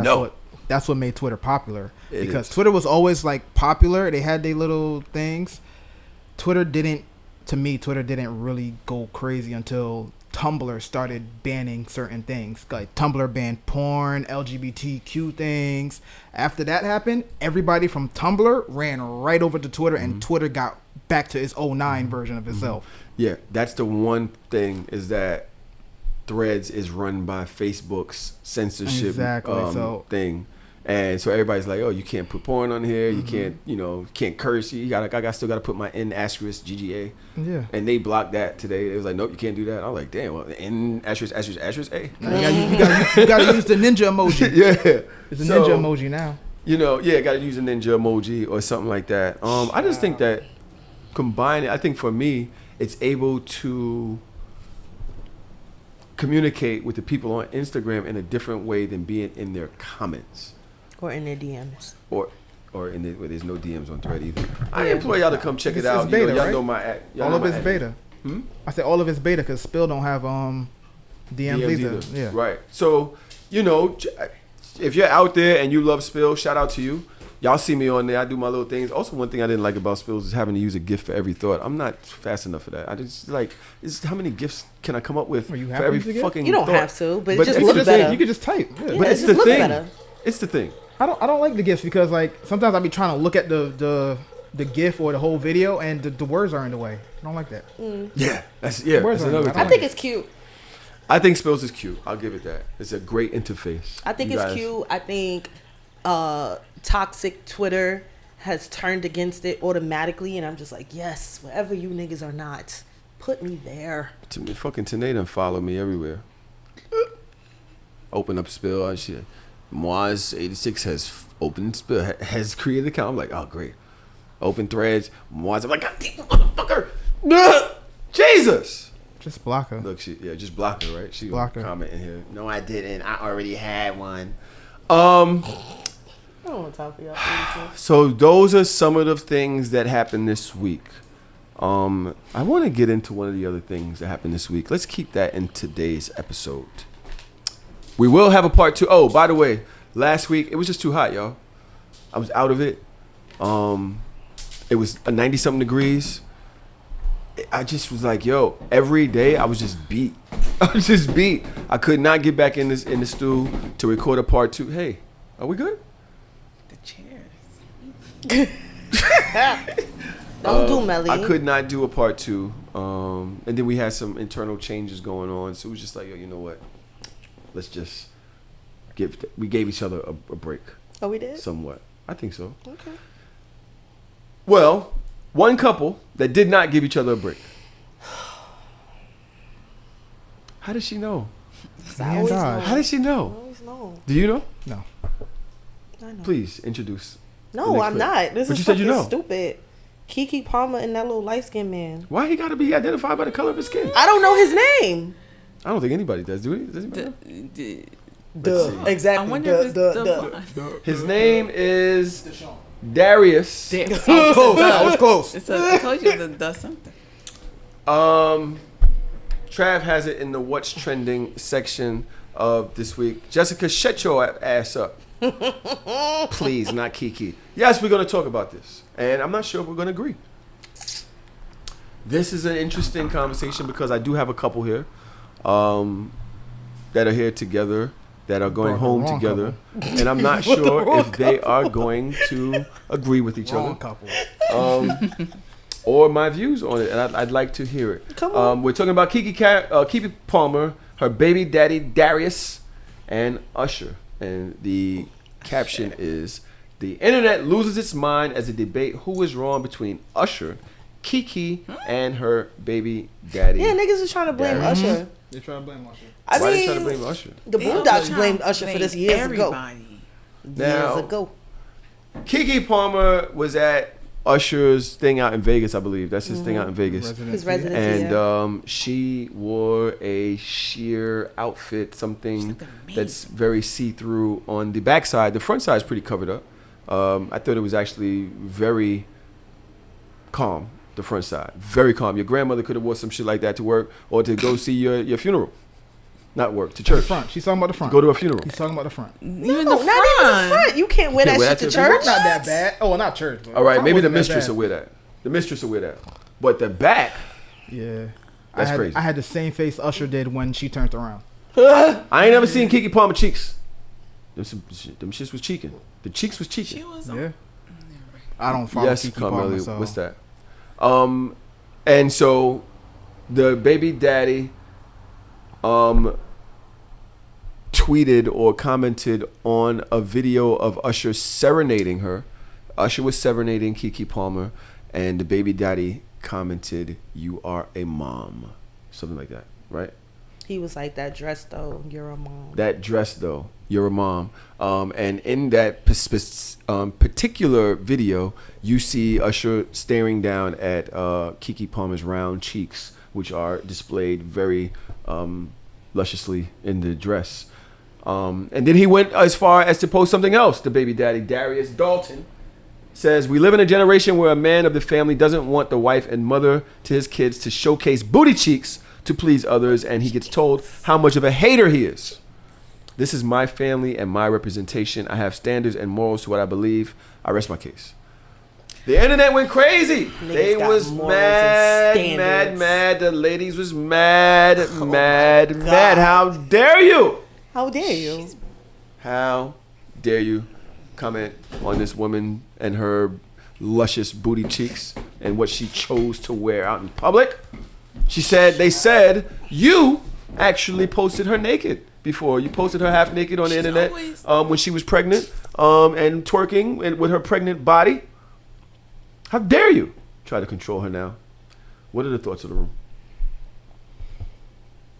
that's what made Twitter popular. Because Twitter was always like popular. They had their little things. Twitter didn't really go crazy until Tumblr started banning certain things. Like Tumblr banned porn, LGBTQ things. After that happened, everybody from Tumblr ran right over to Twitter, and Twitter got back to its 09 version of itself. Yeah, that's the one thing, is that Threads is run by Facebook's censorship thing. And so everybody's like, oh, you can't put porn on here. You can't curse. I still got to put my N asterisk GGA. Yeah. And they blocked that today. It was like, nope, you can't do that. I was like, damn, well, N asterisk asterisk A. You got to use the ninja emoji. Yeah. It's a ninja emoji now. Got to use a ninja emoji or something like that. I just think that combining, I think for me, it's able to communicate with the people on Instagram in a different way than being in their comments. Or in their DMs. Or there's no DMs on Thread either. I implore y'all to come check it out. Beta, y'all right? know my all of it's beta. I said all of it's beta because Spill don't have DMs either. Yeah. Right. So, if you're out there and you love Spill, shout out to you. Y'all see me on there. I do my little things. Also, one thing I didn't like about Spills is having to use a GIF for every thought. I'm not fast enough for that. I just how many GIFs can I come up with for every fucking thought? You don't have to, but it just looks better. You can just type. Yeah. But it's the thing. Better. It's the thing. I don't like the GIFs because like sometimes I'll be trying to look at the GIF or the whole video and the words are in the way. I don't like that. Yeah, that's another thing. I think it's cute. I think Spills is cute. I'll give it that. It's a great interface. I think it's cute. I think toxic Twitter has turned against it automatically, and I'm just like, yes, wherever you niggas are not, put me there. Fucking Tanae done follow me everywhere. Open up Spill and shit. Moaz86 has opened Spill, has created an account. I'm like, oh great. Open Threads. Moaz, I'm like, God damn, motherfucker. Jesus. Just block her. Look, just block her, right? She blocked her. Comment in here. No, I didn't. I already had one. I don't want time for y'all. So those are some of the things that happened this week. I want to get into one of the other things that happened this week. Let's keep that in today's episode. We will have a part 2. Oh, by the way, last week it was just too hot, y'all. I was out of it. It was 90-something degrees. I just was like, yo, every day I was just beat. I could not get back in the stew to record a part 2. Hey, are we good? Cheers. Don't do Melly. I could not do a part 2. And then we had some internal changes going on. So it was just like, yo, you know what? Let's just we gave each other a break. Oh, we did? Somewhat. I think so. Okay. Well, one couple that did not give each other a break. How does she know? How did she know? I always know. Do you know? No. I know. Please introduce. No, I'm not. This but is you said you know. Stupid. Keke Palmer and that little light-skinned man. Why he got to be identified by the color of his skin? I don't know his name. I don't think anybody does. Do he? Does anybody know? Exactly. I wonder if it's His name is Darius. I was close. I told you the something. Trav has it in the What's Trending section of this week. Jessica, shut your ass up. Please, not Keke. Yes, we're going to talk about this. And I'm not sure if we're going to agree. This is an interesting conversation because I do have a couple here that are here together, that are going home together. And I'm not sure if they are going to agree with each other. Or my views on it. And I'd like to hear it. Come on. We're talking about Keke Palmer her baby daddy Darius, and Usher. And the caption is, the internet loses its mind as they debate who is wrong between Usher, Keke, and her baby daddy. Yeah, niggas is trying to blame Usher. They're trying to blame Usher. Why they trying to blame Usher? The Boondocks blamed Usher for this years ago. Now, Years ago. Keke Palmer was at Usher's thing out in Vegas, I believe. That's his thing out in Vegas. His residency. And she wore a sheer outfit, something that's very see-through on the backside. The front side is pretty covered up. I thought it was actually very calm, the front side. Very calm. Your grandmother could have wore some shit like that to work or to go see your funeral. Not work, to church. The front. She's talking about the front. To go to a funeral. He's talking about the front. No, not even the front. You can't wear that shit to church. It's not that bad. Oh, not church. But all right, maybe the mistress will wear that. The mistress will wear that. But the back, yeah, that's crazy. I had the same face Usher did when she turned around. I ain't never seen Keke Palmer cheeks. Them shits was cheeking. The cheeks was cheeking. She was. Yeah. I don't follow Keke Palmer. So. What's that? And so the baby daddy, tweeted or commented on a video of Usher serenading her. Usher was serenading Keke Palmer, and the baby daddy commented, "You are a mom," something like that, right? He was like, "That dress though, you're a mom." That dress though, you're a mom. And in that particular video, you see Usher staring down at Keke Palmer's round cheeks, which are displayed very lusciously in the dress. And then he went as far as to post something else. The baby daddy, Darius Dalton, says, "We live in a generation where a man of the family doesn't want the wife and mother to his kids to showcase booty cheeks to please others, and he gets told how much of a hater he is. This is my family and my representation. I have standards and morals to what I believe. I rest my case." The internet went crazy. They was mad. The ladies was mad. How dare you? How dare you? How dare you comment on this woman and her luscious booty cheeks and what she chose to wear out in public? They said you actually posted her naked before. You posted her half naked on the internet when she was pregnant and twerking with her pregnant body. How dare you try to control her now? What are the thoughts of the room?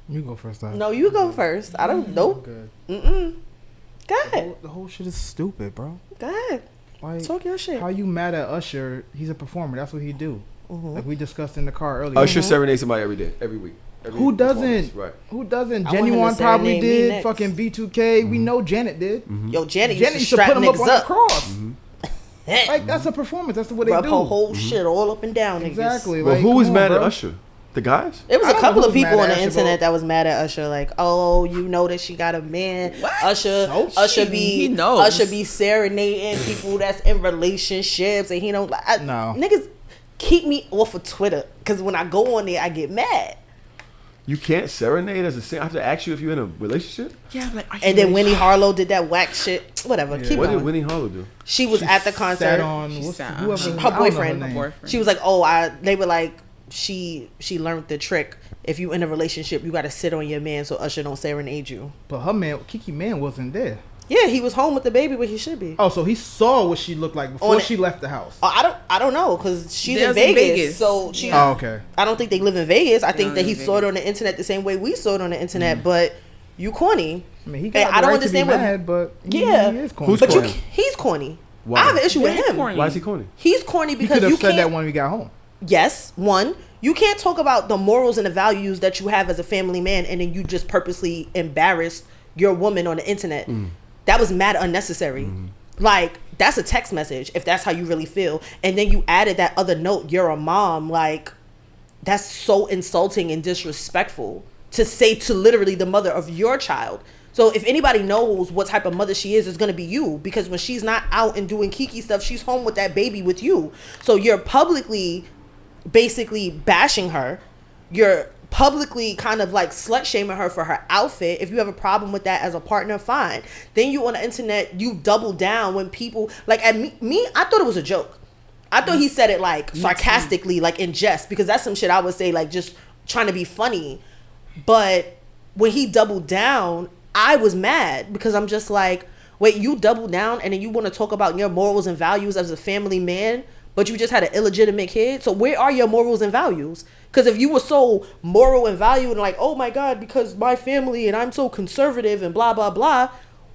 You go first, though. No, you go first. I don't know. Good. Go ahead. The whole shit is stupid, bro. Go ahead. Like, talk your shit. How you mad at Usher? He's a performer. That's what he do. Like we discussed in the car earlier. Usher serenades somebody every day, every week. Who doesn't? Right. Who doesn't? Genuine probably did. Fucking B2K. We know Janet did. Yo, Janet used to strap put him up niggas on up. the cross. Like that's a performance. That's what they Rub do. her whole shit all up and down. Exactly. Niggas. Well, like, who was mad bro. at Usher? The guys? It was a couple of people on the Usher, internet that was mad at Usher. Like, oh, you know that she got a man. What? Usher be serenading people that's in relationships, and he don't like. No, niggas keep me off of Twitter because when I go on there, I get mad. You can't serenade as a singer. I have to ask you if you're in a relationship. Yeah, but and then Winnie Harlow did that whack shit. Whatever. Yeah. Keep What going. did Winnie Harlow do? She was at the concert. Sat on her boyfriend. She was like, "Oh, they were like, she learned the trick. If you in a relationship, you got to sit on your man so Usher don't serenade you." But her man, Keke man, wasn't there. Yeah, he was home with the baby where he should be. Oh, so he saw what she looked like before she left the house. Oh, I don't know because she's in Vegas, so she. Oh, okay. I don't think they live in Vegas. I think that he saw it on the internet the same way we saw it on the internet. But you corny. I mean, he got I don't right understand to be mad, but he is corny. Who's but corny? He's corny. Why? I have an issue with him. Corny. Why is he corny? He's corny because you you could have said can't. that when we got home. Yes, one. You can't talk about the morals and the values that you have as a family man, and then you just purposely embarrass your woman on the internet. That was mad unnecessary. Like, that's a text message if that's how you really feel. And then you added that other note, "You're a mom." Like, that's so insulting and disrespectful to say to literally the mother of your child. So if anybody knows what type of mother she is, it's going to be you. Because when she's not out and doing Keke stuff, she's home with that baby with you. So you're publicly basically bashing her. You're publicly kind of like slut shaming her for her outfit. If you have a problem with that as a partner, fine. Then you on the internet, you double down when people like at me I thought it was a joke. I thought he said it like sarcastically, like in jest, because that's some shit I would say like just trying to be funny. But when he doubled down, I was mad because I'm just like, wait, you double down and then you want to talk about your morals and values as a family man, but you just had an illegitimate kid. So where are your morals and values? Because if you were so moral and valued and like, oh my God, because my family and I'm so conservative and blah, blah, blah,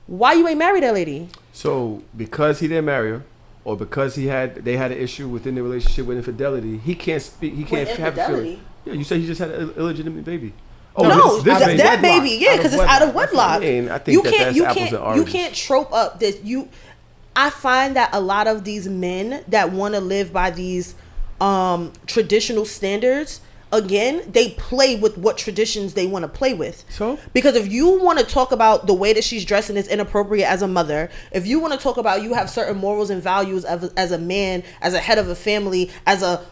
why you ain't married that lady? So because he didn't marry her, or because they had an issue within the relationship with infidelity, he can't speak. He can't have a feeling. Yeah, you say he just had an illegitimate baby. Oh, no, that baby, yeah, because it's out of wedlock. I think that's apples and oranges. You can't trope up this. I find that a lot of these men that want to live by these traditional standards, again, they play with what traditions they want to play with. So? Because if you want to talk about the way that she's dressing is inappropriate as a mother, if you want to talk about you have certain morals and values as a man, as a head of a family, as a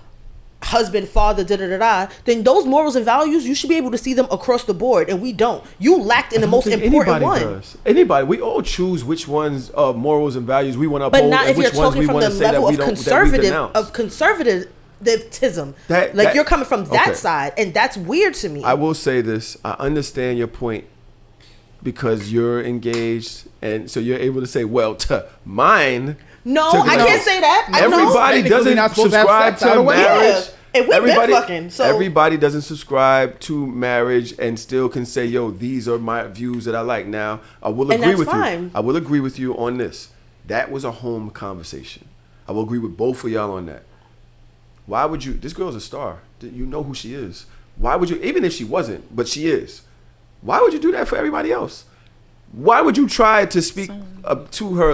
husband, father, then those morals and values, you should be able to see them across the board, and we don't. You lacked in the most important one. Anybody, we all choose which ones morals and values we want to uphold, but not if you're talking from the level of conservatism. You're coming from that side, and that's weird to me. I will say this: I understand your point because you're engaged, and so you're able to say, "Well, to mine." No, I can't say that. Everybody doesn't subscribe to marriage. And we've been fucking. So everybody doesn't subscribe to marriage and still can say, "Yo, these are my views that I like." Now, I will agree with you. I will agree with you on this. That was a home conversation. I will agree with both of y'all on that. Why would you? This girl's a star. You know who she is. Why would you? Even if she wasn't, but she is. Why would you do that for everybody else? Why would you try to speak to her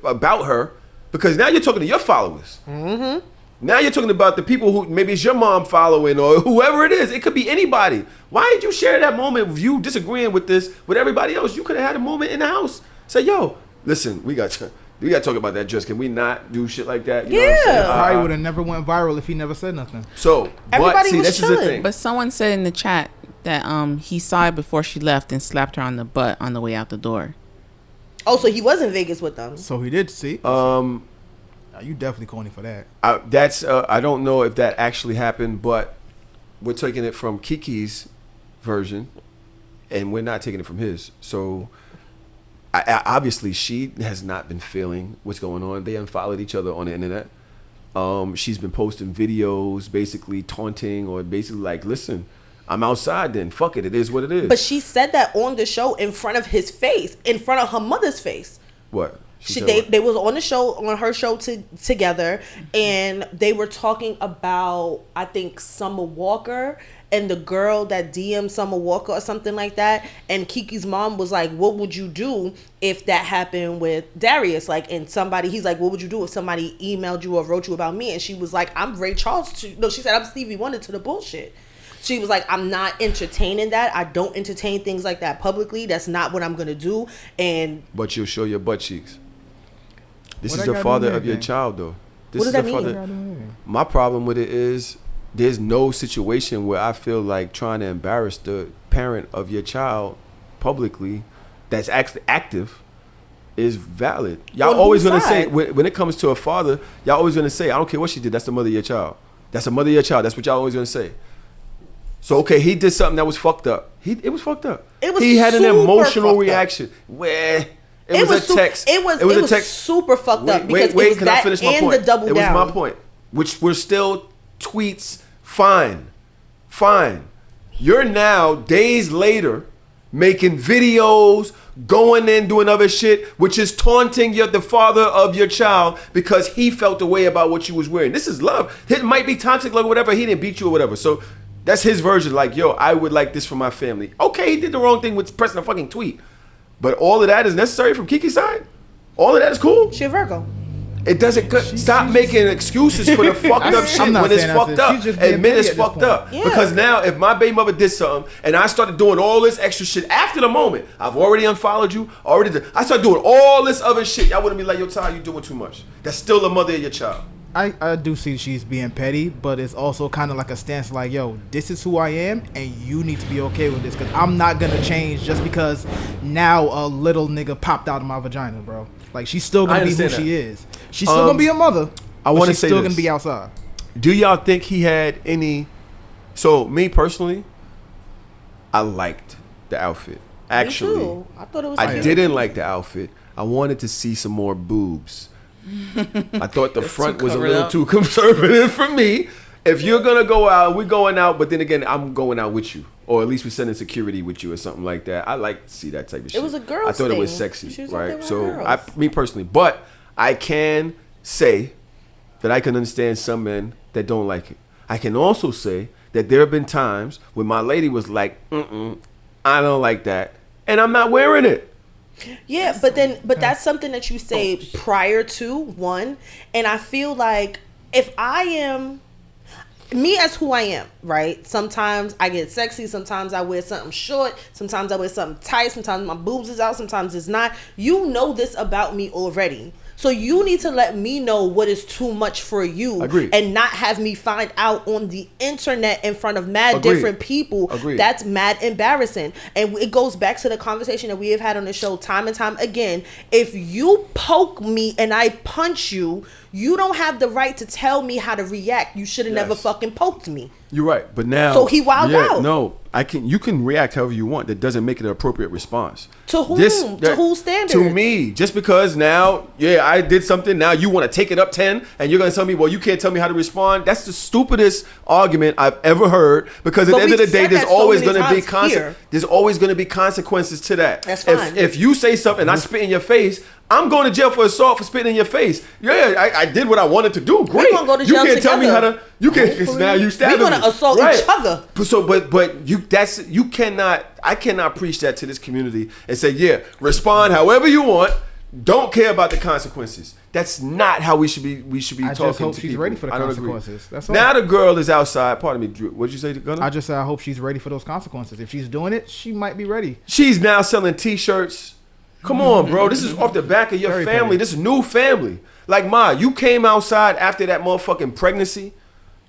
about her? Because now you're talking to your followers. Mm-hmm. Now you're talking about the people who maybe it's your mom following or whoever it is. It could be anybody. Why did you share that moment of you disagreeing with this with everybody else? You could have had a moment in the house. Say, yo, listen, we got to talk about that. Just can we not do shit like that? You know what I'm saying? Probably would have never went viral if he never said nothing. So, but see, this is the thing. But someone said in the chat that he saw it before she left and slapped her on the butt on the way out the door. Oh, so he was in Vegas with them. So he did see. You definitely corny for that. I don't know if that actually happened, but we're taking it from Keke's version, and we're not taking it from his. So, obviously, she has not been feeling what's going on. They unfollowed each other on the internet. She's been posting videos, basically taunting or basically like, listen, I'm outside then. Fuck it. It is what it is. But she said that on the show in front of his face, in front of her mother's face. What? They was on the show, on her show together, and they were talking about, I think, Summer Walker and the girl that DM'd Summer Walker or something like that. And Keke's mom was like, what would you do if that happened with Darius? He's like, what would you do if somebody emailed you or wrote you about me? And she was like, I'm Ray Charles. She said, I'm Stevie Wonder to the bullshit. She was like, I'm not entertaining that. I don't entertain things like that publicly. That's not what I'm going to do. But you'll show your butt cheeks. This is the father of your child, though. What does that mean? My problem with it is there's no situation where I feel like trying to embarrass the parent of your child publicly that's actually active is valid. Y'all always going to say, when it comes to a father, y'all always going to say, I don't care what she did, that's the mother of your child. That's the mother of your child. That's what y'all always going to say. So, okay, he did something that was fucked up. It was fucked up. He had an emotional reaction where... It was a text. It was a text. Super fucked up because it was that and the double down. It was my point, which were still tweets. Fine. You're now days later making videos, going in doing other shit, which is taunting the father of your child because he felt the way about what you was wearing. This is love. It might be toxic love, whatever. He didn't beat you or whatever. So that's his version. Like, yo, I would like this for my family. Okay, he did the wrong thing with pressing a fucking tweet. But all of that is necessary from Keke's side? All of that is cool? She a Virgo. It doesn't... Stop making excuses for the fucked up shit when it's fucked up. Admit it's fucked up. Yeah. Because now, if my baby mother did something and I started doing all this extra shit after the moment, I've already unfollowed you, I started doing all this other shit, y'all wouldn't be like, yo, Ty, you doing too much. That's still the mother of your child. I do see she's being petty, but it's also kind of like a stance like, yo, this is who I am, and you need to be okay with this, because I'm not going to change just because now a little nigga popped out of my vagina, bro. Like, she's still going to be who she is. She's still going to be a mother, I want to she's say still going to be outside. Do y'all think he had any... So, me personally, I liked the outfit. Actually, Me too. I thought it was. I cute. didn't like the outfit. I wanted to see some more boobs. I thought the front was a little too conservative for me. If you're gonna go out, we're going out. But then again, I'm going out with you, or at least we're sending security with you, or something like that. I like to see that type of shit. It was a girl. I thought thing. it was sexy, right? So, me personally, but I can say that I can understand some men that don't like it. I can also say that there have been times when my lady was like, I don't like that, and I'm not wearing it. Yeah, but that's something that you say prior to one, and I feel like if I am me as who I am, right? Sometimes I get sexy, sometimes I wear something short, sometimes I wear something tight, sometimes my boobs is out, sometimes it's not. You know this about me already. So you need to let me know what is too much for you. Agreed. And not have me find out on the internet in front of mad different people. Agreed. That's mad embarrassing. And it goes back to the conversation that we have had on the show time and time again. If you poke me and I punch you, you don't have the right to tell me how to react. You should have never fucking poked me. You're right, but now So he wilded out. No, you can react however you want. That doesn't make it an appropriate response. To whom? To whose standards? To me, just because now, I did something. Now you want to take it up 10, and you're gonna tell me, well, you can't tell me how to respond. That's the stupidest argument I've ever heard. Because at the end of the day, there's always gonna be there's always gonna be consequences to that. That's fine. If you say something, and I spit in your face, I'm going to jail for assault for spitting in your face. Yeah, I did what I wanted to do. Great. We're gonna go to jail You can't tell me how to. You can't. Now you stabbing me. We're gonna assault each other. But you cannot. I cannot preach that to this community and say, respond however you want. Don't care about the consequences. That's not how we should be. We should be talking just hope to she's people. ready for the consequences. That's all. Now the girl is outside. Pardon me, Drew. What'd you say, Gunnar? I just said I hope she's ready for those consequences. If she's doing it, she might be ready. She's now selling T-shirts. Come on, bro. This is off the back of your Very family. petty. This is new family. Like, Ma, you came outside after that motherfucking pregnancy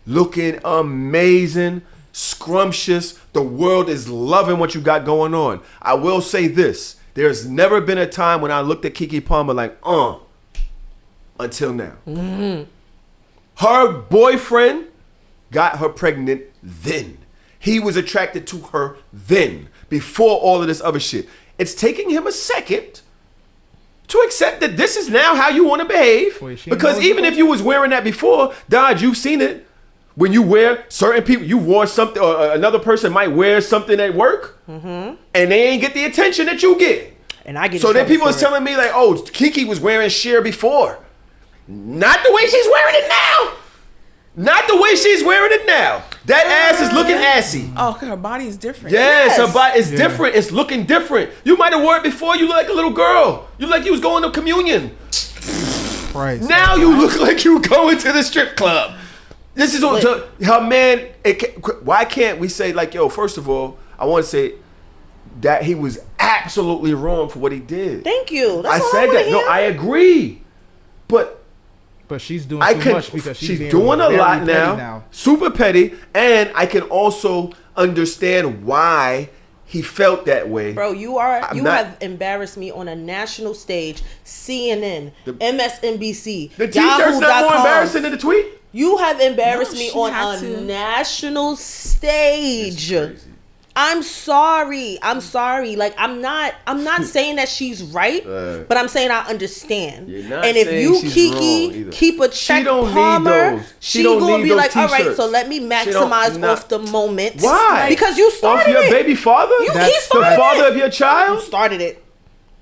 looking amazing, scrumptious. The world is loving what you got going on. I will say this. There's never been a time when I looked at Keke Palmer like, until now. Mm-hmm. Her boyfriend got her pregnant then. He was attracted to her then, before all of this other shit. It's taking him a second to accept that this is now how you want to behave. Because even if you was wearing that before, Dodge, you've seen it. When you wear certain people, you wore something, or another person might wear something at work, and they ain't get the attention that you get. And I get so then people is telling me like, oh, Keke was wearing sheer before. Not the way she's wearing it now. Not the way she's wearing it now. That ass is looking assy. Oh, cause her body is different. Yes, her body is different. It's looking different. You might have worn it before. You look like a little girl. You look like you was going to communion. Right. Now you look like you going to the strip club. This is what her man. Why can't we say like, yo? First of all, I want to say that he was absolutely wrong for what he did. Thank you. I said that. No, I agree, but she's doing too much because she's doing a lot now, super petty, and I can also understand why he felt that way. Bro, you have embarrassed me on a national stage, CNN, MSNBC. The T-shirt's not more embarrassing than the tweet. You have embarrassed me on a national stage. I'm sorry. Like I'm not saying that she's right, but I'm saying I understand. And if you Keke keep a check Palmer, she gonna be like, all right, so let me maximize off the moment. Why? Because you started off your baby father? That's the father of your child? You started it.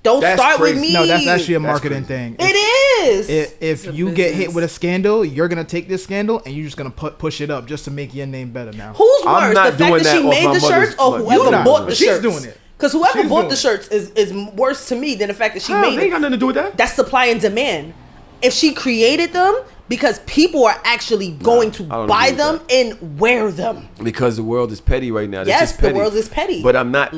Don't start with me. No, that's actually a marketing thing. It is. If you get hit with a scandal, you're gonna take this scandal and you're just gonna push it up just to make your name better now. Who's worse, the fact that she made the shirts or whoever bought the shirts? She's doing it. Because whoever bought the shirts is worse to me than the fact that she made it. They ain't got nothing to do with that. That's supply and demand. If she created them, because people are actually going to buy them and wear them. Because the world is petty right now. Yes, the world is petty. But I'm not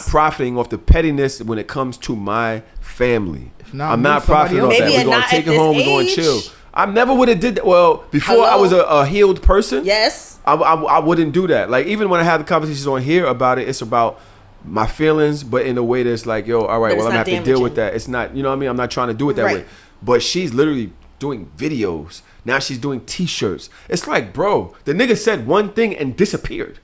profiting off the pettiness when it comes to my family. I'm not profiting off that. We're going to take it home. We're going to chill. I never would have did that. Well, before I was a healed person. Yes. I wouldn't do that. Like, even when I have the conversations on here about it, it's about my feelings, but in a way that's like, yo, all right, well, I'm going to have to deal with that. It's not, you know what I mean? I'm not trying to do it that way. But she's literally doing videos. Now she's doing T-shirts. It's like, bro, the nigga said one thing and disappeared.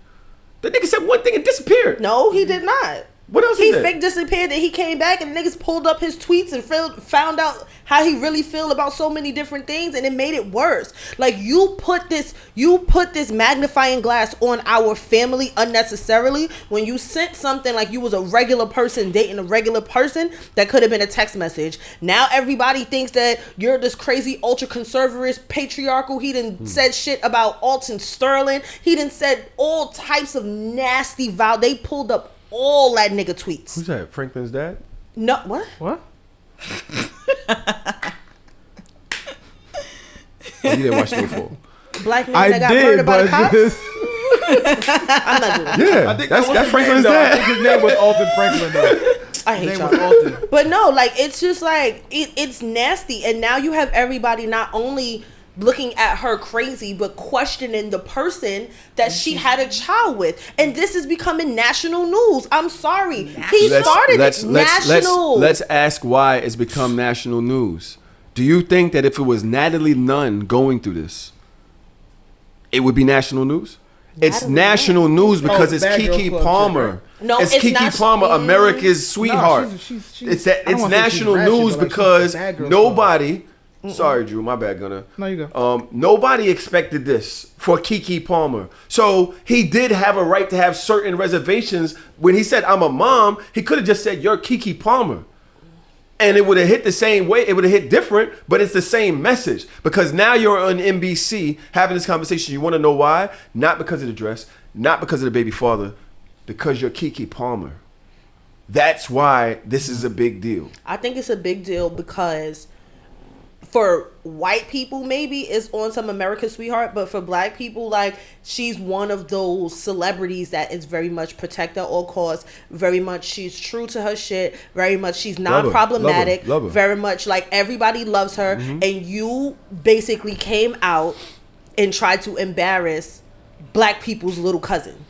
The nigga said one thing and disappeared. No, he did not. What else he he fake disappeared and he came back and niggas pulled up his tweets and found out how he really feel about so many different things, and it made it worse. Like, you put this magnifying glass on our family unnecessarily when you sent something like you was a regular person dating a regular person that could have been a text message. Now everybody thinks that you're this crazy ultra conservative patriarchal. He done said shit about Alton Sterling. He done said all types of nasty They pulled up all that nigga tweets. Who's that? Franklin's dad? No, what? What? You didn't watch it before. Black man that got murdered by the cops? I'm not doing that. Yeah, I think that's Franklin's dad. I think his name was Alton Franklin though. I hate y'all. But no, like, it's just like, it's nasty. And now you have everybody not only looking at her crazy, but questioning the person that she had a child with. And this is becoming national news. I'm sorry. He started it national. Let's ask why it's become national news. Do you think that if it was Natalie Nunn going through this, it would be national news? It's national news because it's Keke Palmer. No, it's Keke Palmer, America's sweetheart. It's national news because nobody... Sorry, Drew. My bad, Gunner. No, you go. Nobody expected this for Keke Palmer. So he did have a right to have certain reservations. When he said, I'm a mom, he could have just said, you're Keke Palmer. And it would have hit the same way. It would have hit different, but it's the same message. Because now you're on NBC having this conversation. You want to know why? Not because of the dress, not because of the baby father, because you're Keke Palmer. That's why this is a big deal. I think it's a big deal because... for white people, maybe it's on some America's sweetheart, but for black people, like, she's one of those celebrities that is very much protect at all costs. Very much she's true to her shit. Very much she's non-problematic. Love her. Very much like everybody loves her. Mm-hmm. And you basically came out and tried to embarrass black people's little cousin.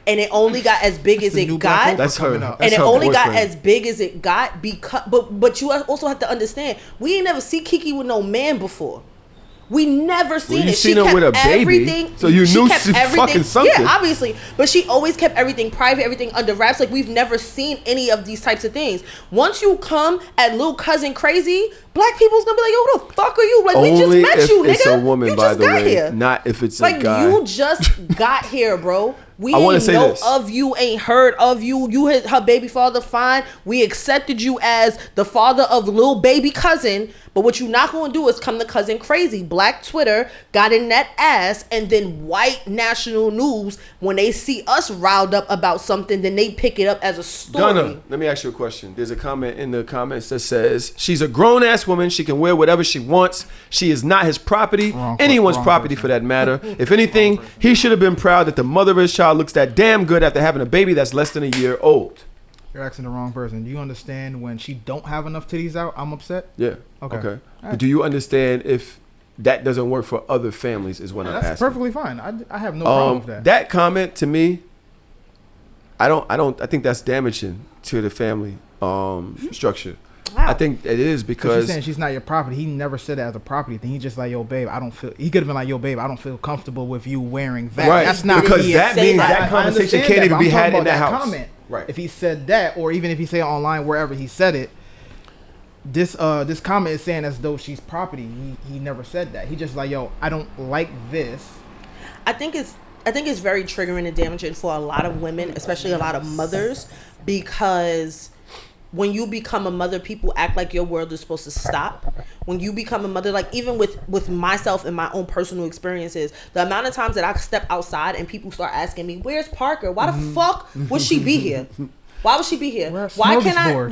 And it only got as big as it got. That's her. And it only got as big as it got because. But you also have to understand, we ain't never see Keke with no man before. We never seen it. Seen her with a baby, so you knew she fucking something. Yeah, obviously, but she always kept everything private, everything under wraps. Like, we've never seen any of these types of things. Once you come at little cousin crazy, black people's gonna be like, "Yo, who the fuck are you?" Like, only we just met you, nigga. It's a woman, you by just the got way, here. not if it's like, a guy. You just got here, bro. We ain't know this. of you, ain't heard of you. You had her baby father, fine. We accepted you as the father of little baby cousin. But what you're not going to do is come to cousin crazy. Black Twitter got in that ass, and then white national news, when they see us riled up about something, then they pick it up as a story. Gunna, let me ask you a question. There's a comment in the comments that says, she's a grown-ass woman. She can wear whatever she wants. She is not his property. Anyone's property for that matter. If anything, he should have been proud that the mother of his child looks that damn good after having a baby that's less than a year old. You're asking the wrong person. Do you understand when she don't have enough titties out, I'm upset? Yeah. Okay. Right. But do you understand if that doesn't work for other families is what I'm asking? That's perfectly fine. I have no problem with that. That comment to me, I think that's damaging to the family structure. Wow. I think it is because she's saying she's not your property. He never said that as a property thing. He just like, yo, babe, I don't feel. He could have been like, yo, babe, I don't feel comfortable with you wearing that. Right. That's not because that means that conversation can't even be had in the house. Comment. Right. If he said that, or even if he said it online, wherever he said it, this comment is saying as though she's property. He never said that. He just like, yo, I don't like this. I think it's very triggering and damaging for a lot of women, especially a lot of mothers, because when you become a mother, people act like your world is supposed to stop. When you become a mother, like even with myself and my own personal experiences, the amount of times that I step outside and people start asking me, "Where's Parker? Why the fuck would she be here? Why would she be here? Why can't I?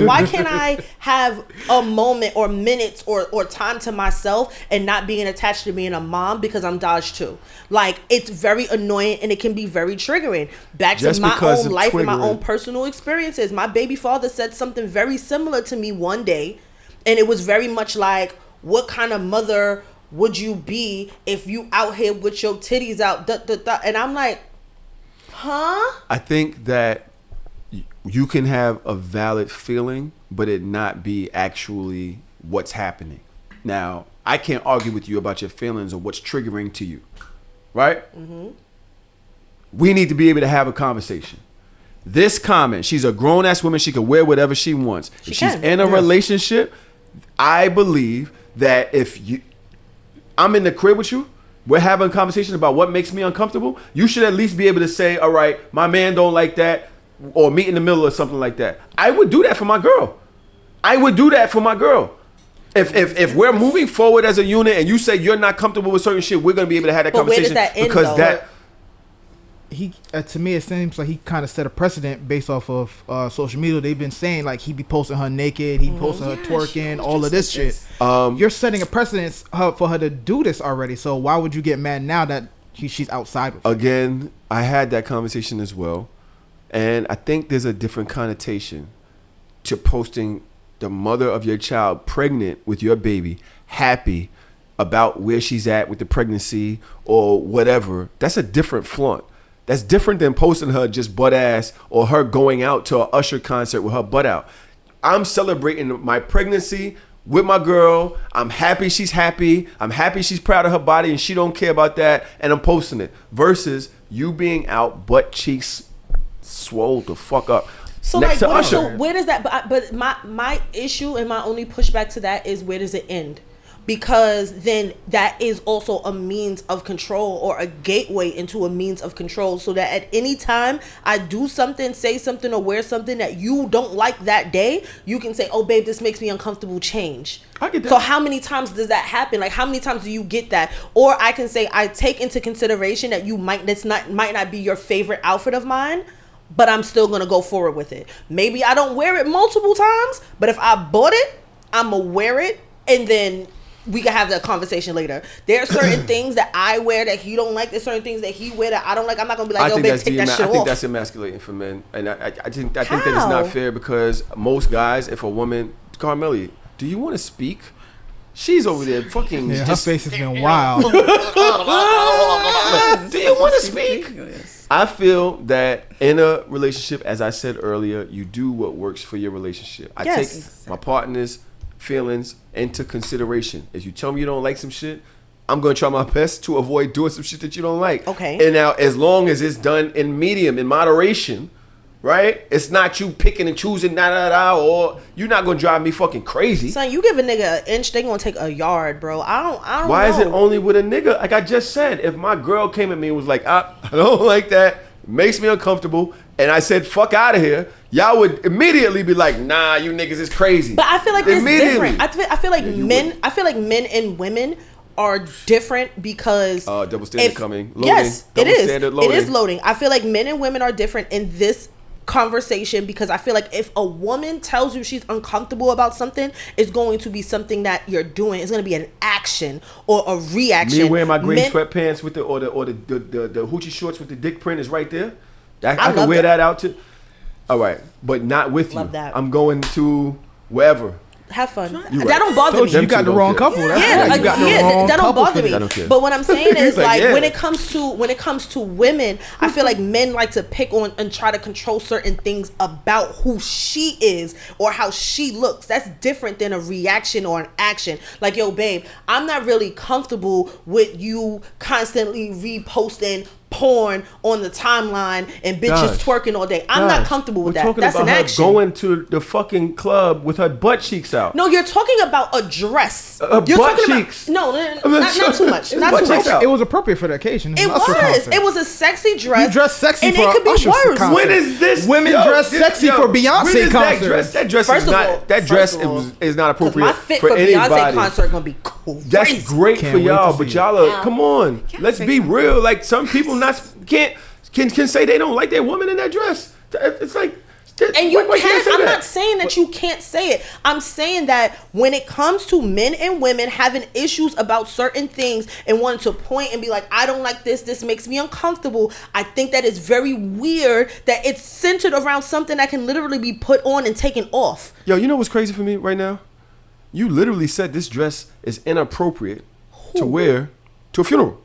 Why can't I have a moment or minutes or time to myself and not being attached to being a mom because I'm Dodge too? Like, it's very annoying and it can be very triggering. Back to my own life and my own personal experiences. My baby father said something very similar to me one day, and it was very much like, "What kind of mother would you be if you out here with your titties out?" And I'm like, huh? I think that you can have a valid feeling, but it not be actually what's happening. Now, I can't argue with you about your feelings or what's triggering to you, right? Mm-hmm. we need to be able to have a conversation. This comment, she's a grown-ass woman. She can wear whatever she wants. If she's in a relationship, I believe that I'm in the crib with you, we're having a conversation about what makes me uncomfortable, you should at least be able to say, all right, my man don't like that, or meet in the middle or something like that. I would do that for my girl. If we're moving forward as a unit and you say you're not comfortable with certain shit, we're going to be able to have that conversation. Where does that end, because though? He to me it seems like he kind of set a precedent based off of social media. They've been saying like he be posting her naked, he posting her twerking, all of this shit. You're setting a precedent for her to do this already. So why would you get mad now that she's outside with you? Again, I had that conversation as well, and I think there's a different connotation to posting the mother of your child pregnant with your baby, happy about where she's at with the pregnancy or whatever. That's a different flaunt. That's different than posting her just butt ass or her going out to an Usher concert with her butt out. I'm celebrating my pregnancy with my girl. I'm happy she's happy. I'm happy she's proud of her body and she don't care about that, and I'm posting it. Versus you being out butt cheeks swole the fuck up. So next to Usher. So where does that? But my issue and my only pushback to that is, where does it end? Because then that is also a means of control, or a gateway into a means of control, so that at any time I do something, say something, or wear something that you don't like that day, you can say, oh babe, this makes me uncomfortable, change. I get that. So how many times does that happen? Like, how many times do you get that? Or I can say, I take into consideration that you might not be your favorite outfit of mine, but I'm still gonna go forward with it. Maybe I don't wear it multiple times, but if I bought it, I'ma wear it, and then we can have that conversation later. There are certain things that I wear that he don't like. There's certain things that he wear that I don't like. I'm not gonna be like, yo, babe, take that shit off. I think that's emasculating for men, and I think that it's not fair, because most guys, if a woman, Carmelli, do you want to speak? She's over there fucking. Yeah, her face has been wild. Do you want to speak? I feel that in a relationship, as I said earlier, you do what works for your relationship. I take my partner's feelings into consideration. If you tell me you don't like some shit, I'm going to try my best to avoid doing some shit that you don't like. Okay. And now, as long as it's done in medium, in moderation, right? It's not you picking and choosing, or you're not going to drive me fucking crazy. Son, you give a nigga an inch, they going to take a yard, bro. I don't Why know. is it only with a nigga? Like I just said, if my girl came at me and was like, I don't like that, it makes me uncomfortable, and I said, fuck out of here, y'all would immediately be like, nah, you niggas is crazy. But I feel like it's different. I feel like men and women are different because double standard coming. Loading. Yes, it is. Loading. It is loading. I feel like men and women are different in this conversation, because I feel like if a woman tells you she's uncomfortable about something, it's going to be something that you're doing. It's going to be an action or a reaction. Me wearing my green sweatpants with the hoochie shorts with the dick print is right there. I can wear that out too. All right, but not with you. Love that. I'm going to wherever. Have fun. Right. That don't bother me. You got the wrong couple. That don't bother me. I don't care. But what I'm saying is, like, when it comes to women, I feel like men like to pick on and try to control certain things about who she is or how she looks. That's different than a reaction or an action. Like, yo, babe, I'm not really comfortable with you constantly reposting porn on the timeline and bitches twerking all day. I'm not comfortable with that. That's an action. Going to the fucking club with her butt cheeks out. No, you're talking about a dress. Butt cheeks. Not too much. Not too much. It was appropriate for the occasion. It was a sexy dress. You dress sexy and for it could be worse. Concert. When is this? Women dress sexy for Beyonce concerts. That dress is not appropriate my fit for anybody. Beyonce concert gonna be crazy. That's great for y'all, but y'all are come on. Let's be real. Like, some people can say they don't like their woman in that dress. It's like, and you can't. I'm not saying that you can't say it. I'm saying that when it comes to men and women having issues about certain things and wanting to point and be like, I don't like this. This makes me uncomfortable. I think that is very weird that it's centered around something that can literally be put on and taken off. Yo, you know what's crazy for me right now? You literally said this dress is inappropriate to wear to a funeral.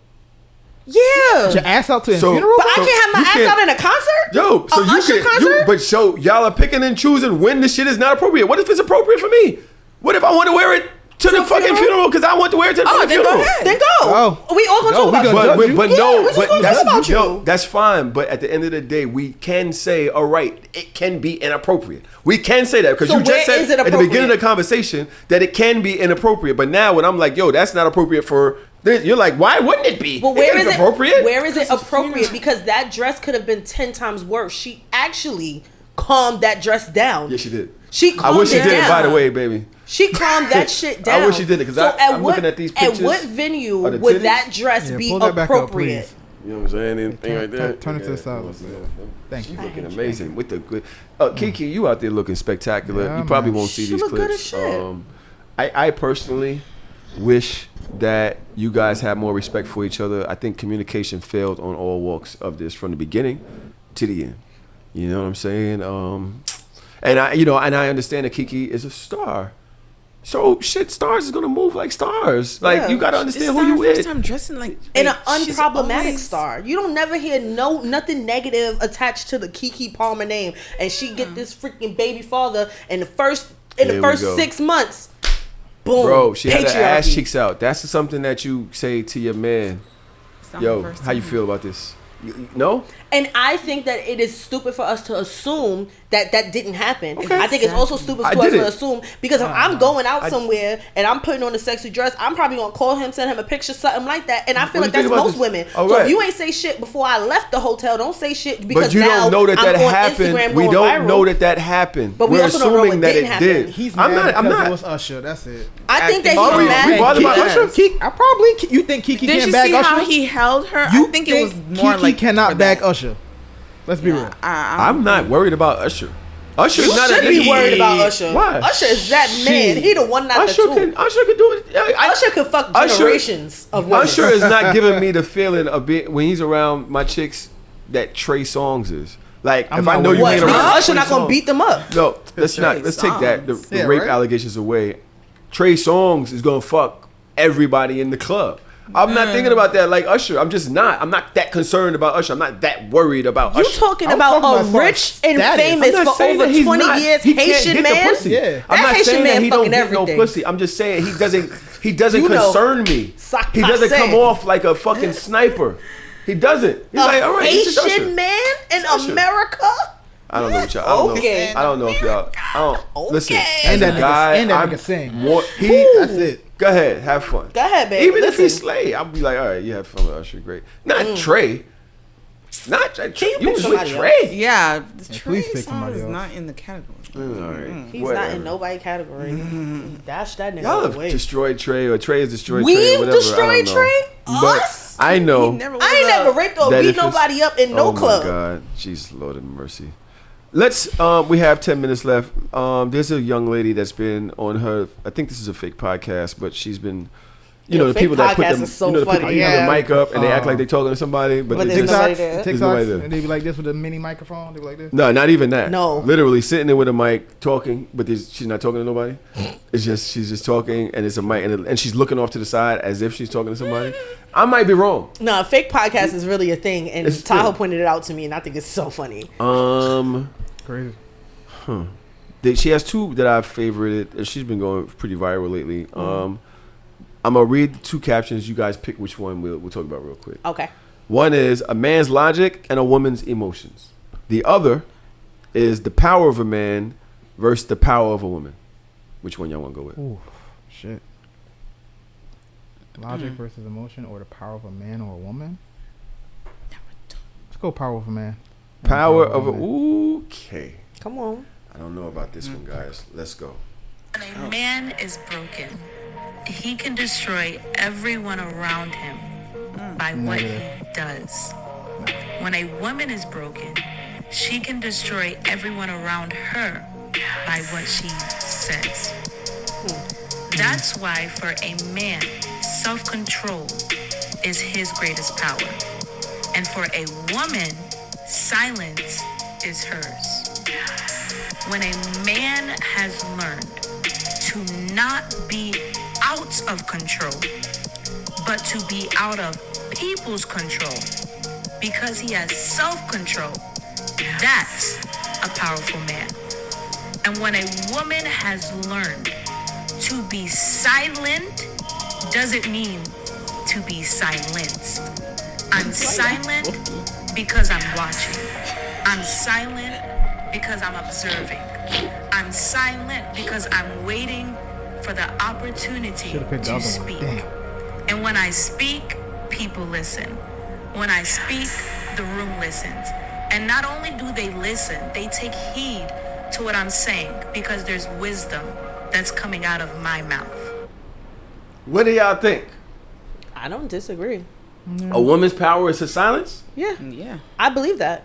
Yeah. Your ass out to a funeral? But I can't have my ass out in a concert? Yo, so y'all are picking and choosing when the shit is not appropriate. What if it's appropriate for me? What if I want to wear it to the fucking funeral because I want to wear it to the fucking funeral. Then go. We all gonna talk about you. That's fine. But at the end of the day, we can say, all right, it can be inappropriate. We can say that because you just said at the beginning of the conversation that it can be inappropriate. But now when I'm like, yo, that's not appropriate for this, you're like, why wouldn't it be? But where is it appropriate? Where is it appropriate? Because that dress could have been 10 times worse. She actually calmed that dress down. Yeah, she did. I wish she did it, by the way, baby. She calmed that shit down. I wish she did it because I'm looking at these pictures. At what venue would that dress be appropriate? You know what I'm saying? Anything like that? Turn it to the side. Thank you. She's looking amazing with the good. Keke, you out there looking spectacular. Yeah, you probably won't see these clips. I personally wish that you guys had more respect for each other. I think communication failed on all walks of this from the beginning to the end. You know what I'm saying? And I understand that Keke is a star. So shit, stars is gonna move like stars. Like you gotta understand who you is. I'm dressing like an unproblematic star. You don't never hear nothing negative attached to the Keke Palmer name, and she get this freaking baby father in the first 6 months. Boom, bro. She had her ass cheeks out. That's something that you say to your man. Yo, how you feel about this? No? And I think that it is stupid for us to assume that didn't happen. Okay. I think it's also stupid for us to assume because if I'm going out somewhere and I'm putting on a sexy dress, I'm probably going to call him, send him a picture, something like that. And I feel like that's most women. So if you ain't say shit before I left the hotel, don't say shit because but you now don't know that I'm on happened. Instagram we going don't viral. know that happened. But we're assuming that it did. He's mad because it was Usher. That's it. I think that he's mad. We bothered by Usher? You think Keke can't back Usher? Did you see how he held her? I think it was more Keke like cannot back Usher. Let's be real. I'm not worried about Usher. Usher you not should be worried about Usher. Why? Usher is that man. He the one, not Usher the two. Usher could do it. Usher could fuck generations of women. Usher is not giving me the feeling of being when he's around my chicks that Trey Songz is. Like if I know you ain't around Usher not gonna beat them up. No, let's take that the rape allegations away. Trey Songz is gonna fuck everybody in the club. I'm not thinking about that like Usher. I'm not that concerned about Usher. I'm not that worried about Usher. You talking about a rich and famous for over 20 years Haitian man? Yeah. I'm not saying that he don't get no pussy. I'm just saying he doesn't concern me. He doesn't come off like a fucking sniper. He doesn't. He's like, all right, Haitian man in America? I don't know what y'all. I don't know if y'all. Listen. And that nigga can sing. That's it. Go ahead, have fun. Go ahead, baby. Even if he slay, I'll be like, all right, you have fun with Usher, great. Not Trey. Not Trey. You was with Trey. Yeah, Trey song is not in the category. All right. He's not in nobody's category. Dash that nigga y'all have away. destroyed Trey, or Trey has destroyed Trey. We've destroyed Trey? Us? I know. I ain't never raped or beat nobody up in no club. Oh my God. Jesus, Lord have mercy. Let's we have 10 minutes left. There's a young lady that's been on her, I think this is a fake podcast, but she's been the people that put them, the mic up and they act like they're talking to somebody, but there's nobody there. And they be like this with a mini microphone. They be like this. No, not even that. No, literally sitting there with a mic talking, but she's not talking to nobody. It's just she's just talking, and it's a mic, and she's looking off to the side as if she's talking to somebody. I might be wrong. No, fake podcast is really a thing, and Tahoe pointed it out to me, and I think it's so funny. Crazy. She has two that I've favorited. She's been going pretty viral lately. I'm gonna read two captions. You guys pick which one we'll talk about real quick. Okay. One is a man's logic and a woman's emotions. The other is the power of a man versus the power of a woman. Which one y'all want to go with? Ooh, shit. Logic versus emotion, or the power of a man or a woman? Let's go power of a man. Power of a... Okay. Come on. I don't know about this one, guys. Let's go. When a man is broken, he can destroy everyone around him by what he does. When a woman is broken, she can destroy everyone around her by what she says. That's why for a man, self-control is his greatest power. And for a woman, silence is hers. When a man has learned to not be out of control, but to be out of people's control, because he has self-control, that's a powerful man. And when a woman has learned To be silent doesn't mean to be silenced. I'm silent because I'm watching. I'm silent because I'm observing. I'm silent because I'm waiting for the opportunity to speak. And when I speak, people listen. When I speak, the room listens. And not only do they listen, they take heed to what I'm saying because there's wisdom that's coming out of my mouth. What do y'all think? I don't disagree. A woman's power is her silence? Yeah. I believe that.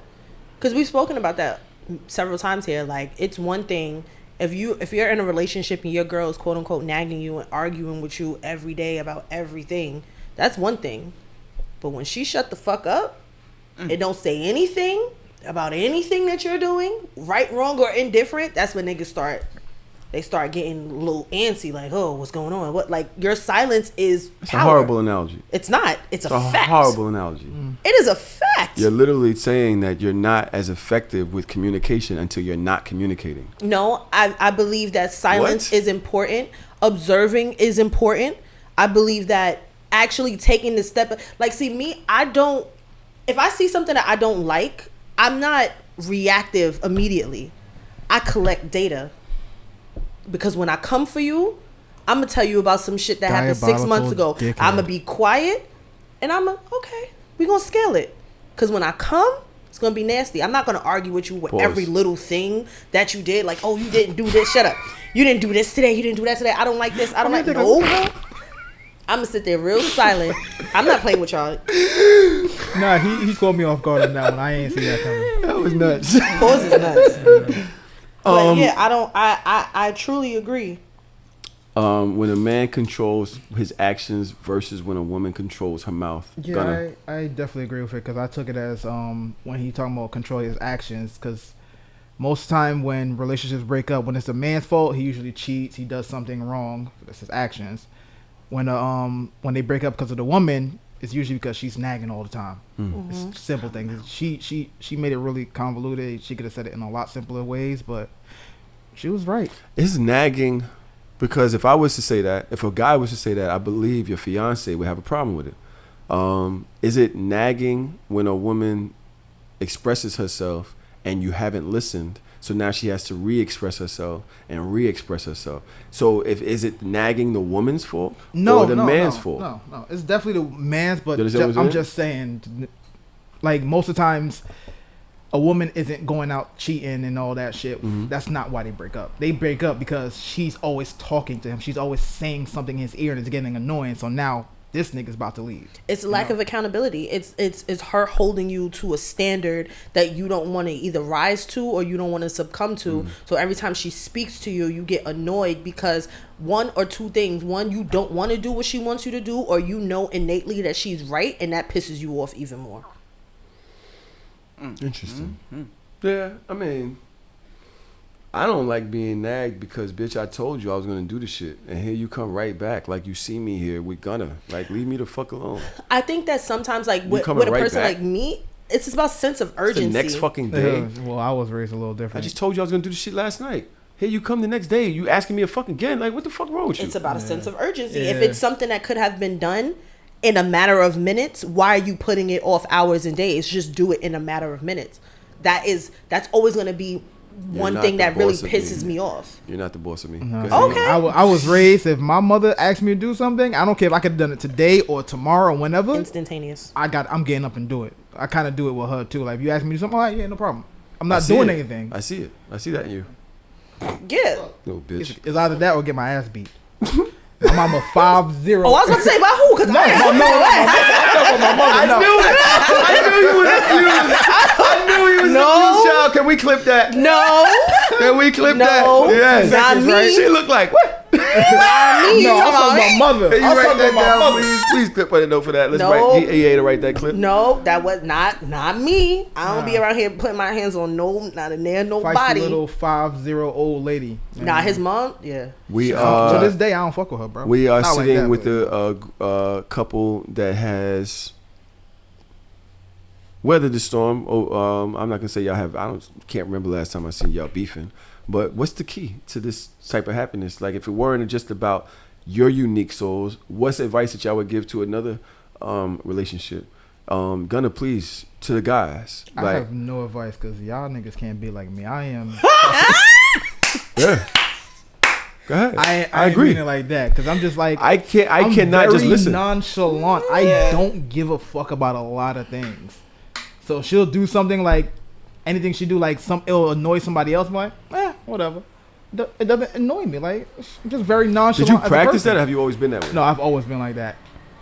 Because we've spoken about that several times here. Like, it's one thing if you're in a relationship and your girl is quote unquote nagging you and arguing with you every day about everything, that's one thing. But when she shut the fuck up and don't say anything about anything that you're doing, right, wrong, or indifferent, that's when niggas start getting a little antsy, like, oh, what's going on? What, like, your silence is power. It's a horrible analogy. It's not. It's a fact. Horrible analogy. It is a fact. You're literally saying that you're not as effective with communication until you're not communicating. No, I believe that silence is important. Observing is important. I believe that actually taking the step, like, see, me, if I see something that I don't like, I'm not reactive immediately. I collect data. Because when I come for you, I'm going to tell you about some shit that happened 6 months ago. I'm going to be quiet and okay, we're going to scale it. Because when I come, it's going to be nasty. I'm not going to argue with you with every little thing that you did. Like, oh, you didn't do this. Shut up. You didn't do this today. You didn't do that today. I don't like this. I don't like it. No. I'm going to sit there real silent. I'm not playing with y'all. Nah, he caught me off guard on that one. I ain't see that coming. That was nuts. Pause is nuts. But yeah, I truly agree. When a man controls his actions versus when a woman controls her mouth. Yeah, I definitely agree with it because I took it as when he talking about controlling his actions, because most time when relationships break up, when it's a man's fault, he usually cheats, he does something wrong. That's his actions. When they break up because of the woman, it's usually because she's nagging all the time. It's simple things. She made it really convoluted. She could have said it in a lot simpler ways, but she was right. It's nagging because if I was to say that, if a guy was to say that, I believe your fiance would have a problem with it. Is it nagging when a woman expresses herself and you haven't listened? So now she has to re-express herself and re-express herself. So is it nagging the woman's fault or the man's fault? No. It's definitely the man's, but I'm just saying, like, most of the times, a woman isn't going out cheating and all that shit. That's not why they break up. They break up because she's always talking to him. She's always saying something in his ear and it's getting annoying. So now this nigga's about to leave. It's lack of accountability. It's her holding you to a standard that you don't want to either rise to or you don't want to succumb to. So every time she speaks to you, you get annoyed because one or two things. One, you don't want to do what she wants you to do, or you know innately that she's right, and that pisses you off even more. Interesting. Yeah, I mean, I don't like being nagged because, bitch, I told you I was going to do the shit. And here you come right back. Like, you see me here. We're gonna. Like, leave me the fuck alone. I think that sometimes, like, with a person like me, it's just about sense of urgency. It's the next fucking day. Well, I was raised a little different. I just told you I was going to do the shit last night. Here you come the next day. You asking me a fucking again. Like, what the fuck wrong with you? It's about a sense of urgency. Yeah. If it's something that could have been done in a matter of minutes, why are you putting it off hours and days? Just do it in a matter of minutes. That's always going to be one thing that really pisses me off. You're not the boss of me. No. Okay. I was raised, if my mother asked me to do something, I don't care if I could have done it today or tomorrow or whenever. Instantaneous. I'm getting up and do it. I kind of do it with her too. Like, if you ask me to do something, all right, yeah, no problem. I'm not doing anything. I see it. I see that in you. Yeah. Little bitch. It's either that or get my ass beat. My mama 5'0". Oh, I was about to say about who? Because no, I'm talking about my mother. I knew you was a child. Can we clip that? No. Can we clip that? Yes. Not me. Right? She looked like what? Not me. No, I'm talking about my mother. Hey, you write that down, please clip on the note for that. Let's write EA to write that clip. No, that was not me. I don't be around here putting my hands on not a near nobody. Feisty little 5'0" old lady. Nah, his mom. Yeah. To this day, I don't fuck with her, bro. We are sitting with a couple that has weather the storm. I'm not gonna say y'all have. Can't remember last time I seen y'all beefing. But what's the key to this type of happiness? Like, if it weren't just about your unique souls, what's advice that y'all would give to another relationship? Gunna, please, to the guys. I have no advice because y'all niggas can't be like me. I am. Yeah. Go ahead. I agree. Mean it like that because I'm just like I cannot just listen. Nonchalant. I don't give a fuck about a lot of things. So she'll do something like anything she do, like it'll annoy somebody else. I'm like, whatever. It doesn't annoy me. Like, I'm just very nonchalant. Did you practice that, or have you always been that way? No, I've always been like that.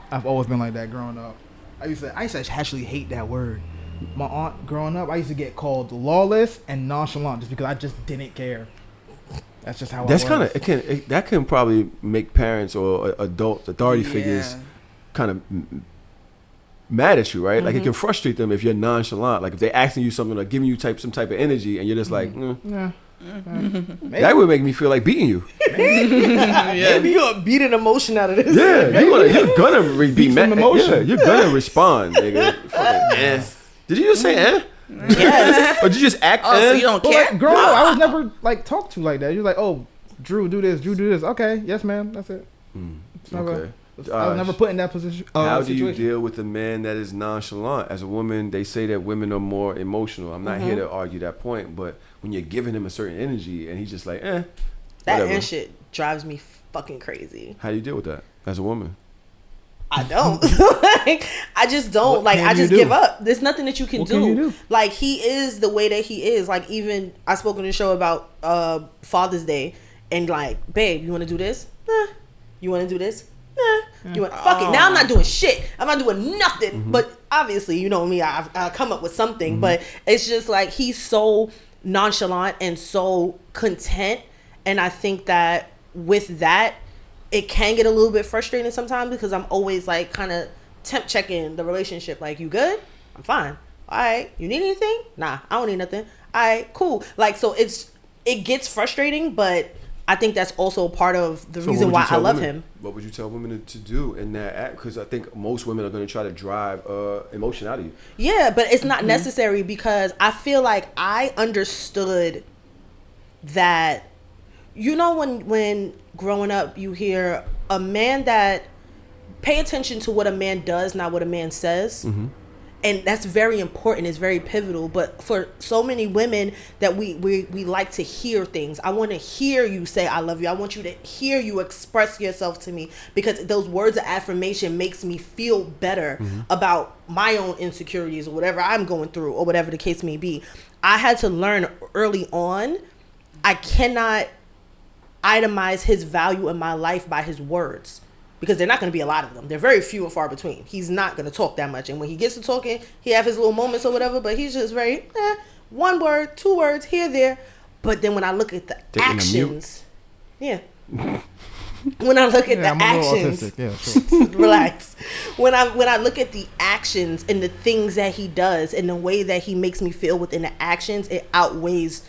I've always been like that growing up. I used to actually hate that word. My aunt growing up, I used to get called lawless and nonchalant just because I just didn't care. That's just how. That's kind of that can probably make parents or adult authority figures kind of mad at you, right? Like, it can frustrate them if you're nonchalant. Like, if they're asking you something or giving you some type of energy, and you're just like, that would make me feel like beating you. Maybe you're beating emotion out of this. Yeah, you're gonna be mad. Yeah, you're gonna respond, nigga. Did you just say Yes. Or did you just act? So you don't care? Like, growing up, I was never like talked to like that. You're like, oh, Drew, do this. Drew, do this. Okay, yes, ma'am. That's it. Okay. I was never put in that position. How do you deal with a man that is nonchalant? As a woman, they say that women are more emotional. I'm not here to argue that point, but when you're giving him a certain energy and he's just like, that whatever. shit drives me fucking crazy. How do you deal with that as a woman? I don't. Like, I just don't. Like, I just give up. There's nothing that you can do. Like, he is the way that he is. Like, even I spoke on the show about Father's Day, and like, babe, you want to do this? You want to do this? You want fuck it. Now I'm not doing shit. I'm not doing nothing. But obviously, you know me, I come up with something. But it's just like, he's so nonchalant and so content, and I think that with that, it can get a little bit frustrating sometimes because I'm always like kind of temp checking the relationship. Like, you good? I'm fine. All right. You need anything? Nah, I don't need nothing. All right, cool. Like, so it gets frustrating, but I think that's also part of the reason why I love him. What would you tell women to do in that act? Because I think most women are going to try to drive emotion out of you. Yeah, but it's not necessary because I feel like I understood that, you know, when growing up you hear a man that pay attention to what a man does, not what a man says. And that's very important. It's very pivotal. But for so many women that we like to hear things. I want to hear you say I love you. I want you to hear you express yourself to me, because those words of affirmation makes me feel better about my own insecurities or whatever I'm going through or whatever the case may be. I had to learn early on, I cannot itemize his value in my life by his words, because they're not going to be a lot of them. They're very few and far between. He's not going to talk that much. And when he gets to talking, he have his little moments or whatever, but he's just very, one word, 2 words, here, there. But then when I look at the actions, when I look at the actions, relax. When I look at the actions and the things that he does and the way that he makes me feel within the actions, it outweighs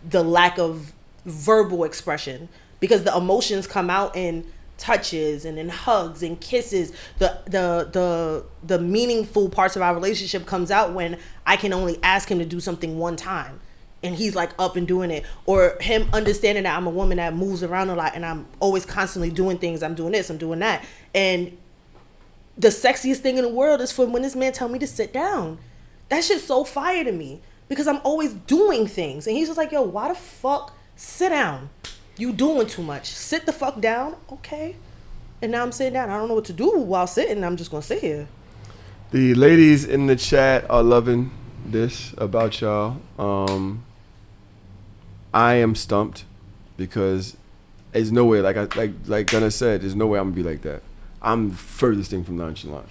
the lack of verbal expression, because the emotions come out in touches and in hugs and kisses. The meaningful parts of our relationship comes out when I can only ask him to do something one time and he's like up and doing it, or him understanding that I'm a woman that moves around a lot and I'm always constantly doing things. I'm doing this, I'm doing that. And the sexiest thing in the world is for when this man tell me to sit down. That shit's so fire to me, because I'm always doing things and he's just like, yo, why the fuck sit down? You doing too much. Sit the fuck down. Okay. And now I'm sitting down. I don't know what to do while sitting. I'm just going to sit here. The ladies in the chat are loving this about y'all. I am stumped because there's no way, like Gunna said, there's no way I'm going to be like that. I'm the furthest thing from nonchalant.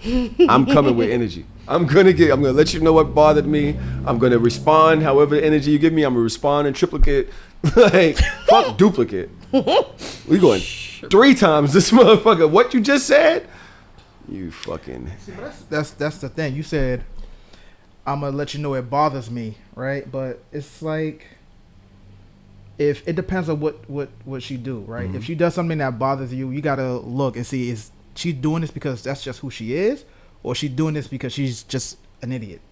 I'm coming with energy. I'm gonna let you know what bothered me. I'm gonna respond however the energy you give me. I'm gonna respond in triplicate. Like, fuck duplicate. We going 3 times this motherfucker. What you just said? You fucking. See, but that's the thing. You said I'm gonna let you know it bothers me, right? But it's like, if it depends on what she do, right? If she does something that bothers you, you gotta look and see, is she doing this because that's just who she is, or she doing this because she's just an idiot?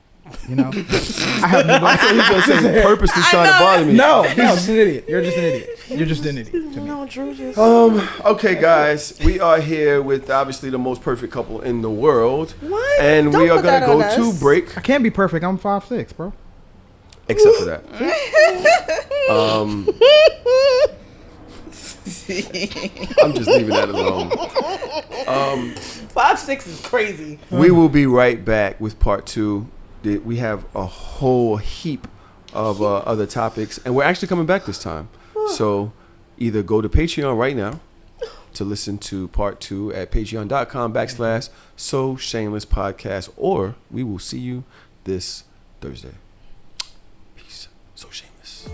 You know, I have I thought he was gonna say purposely trying to bother me. No, just an idiot. You're just an idiot. You're just an idiot. To me. No, Drew just. Okay, guys, we are here with obviously the most perfect couple in the world. What? And Don't we are put gonna that go on to us. break. I can't be perfect. I'm 5'6", bro. Except for that. I'm just leaving that alone. 5'6" is crazy. We will be right back with part 2. We have a whole heap of other topics, and we're actually coming back this time. So either go to Patreon right now to listen to part 2 at patreon.com/So Shameless Podcast, or we will see you this Thursday. Peace. So Shameless.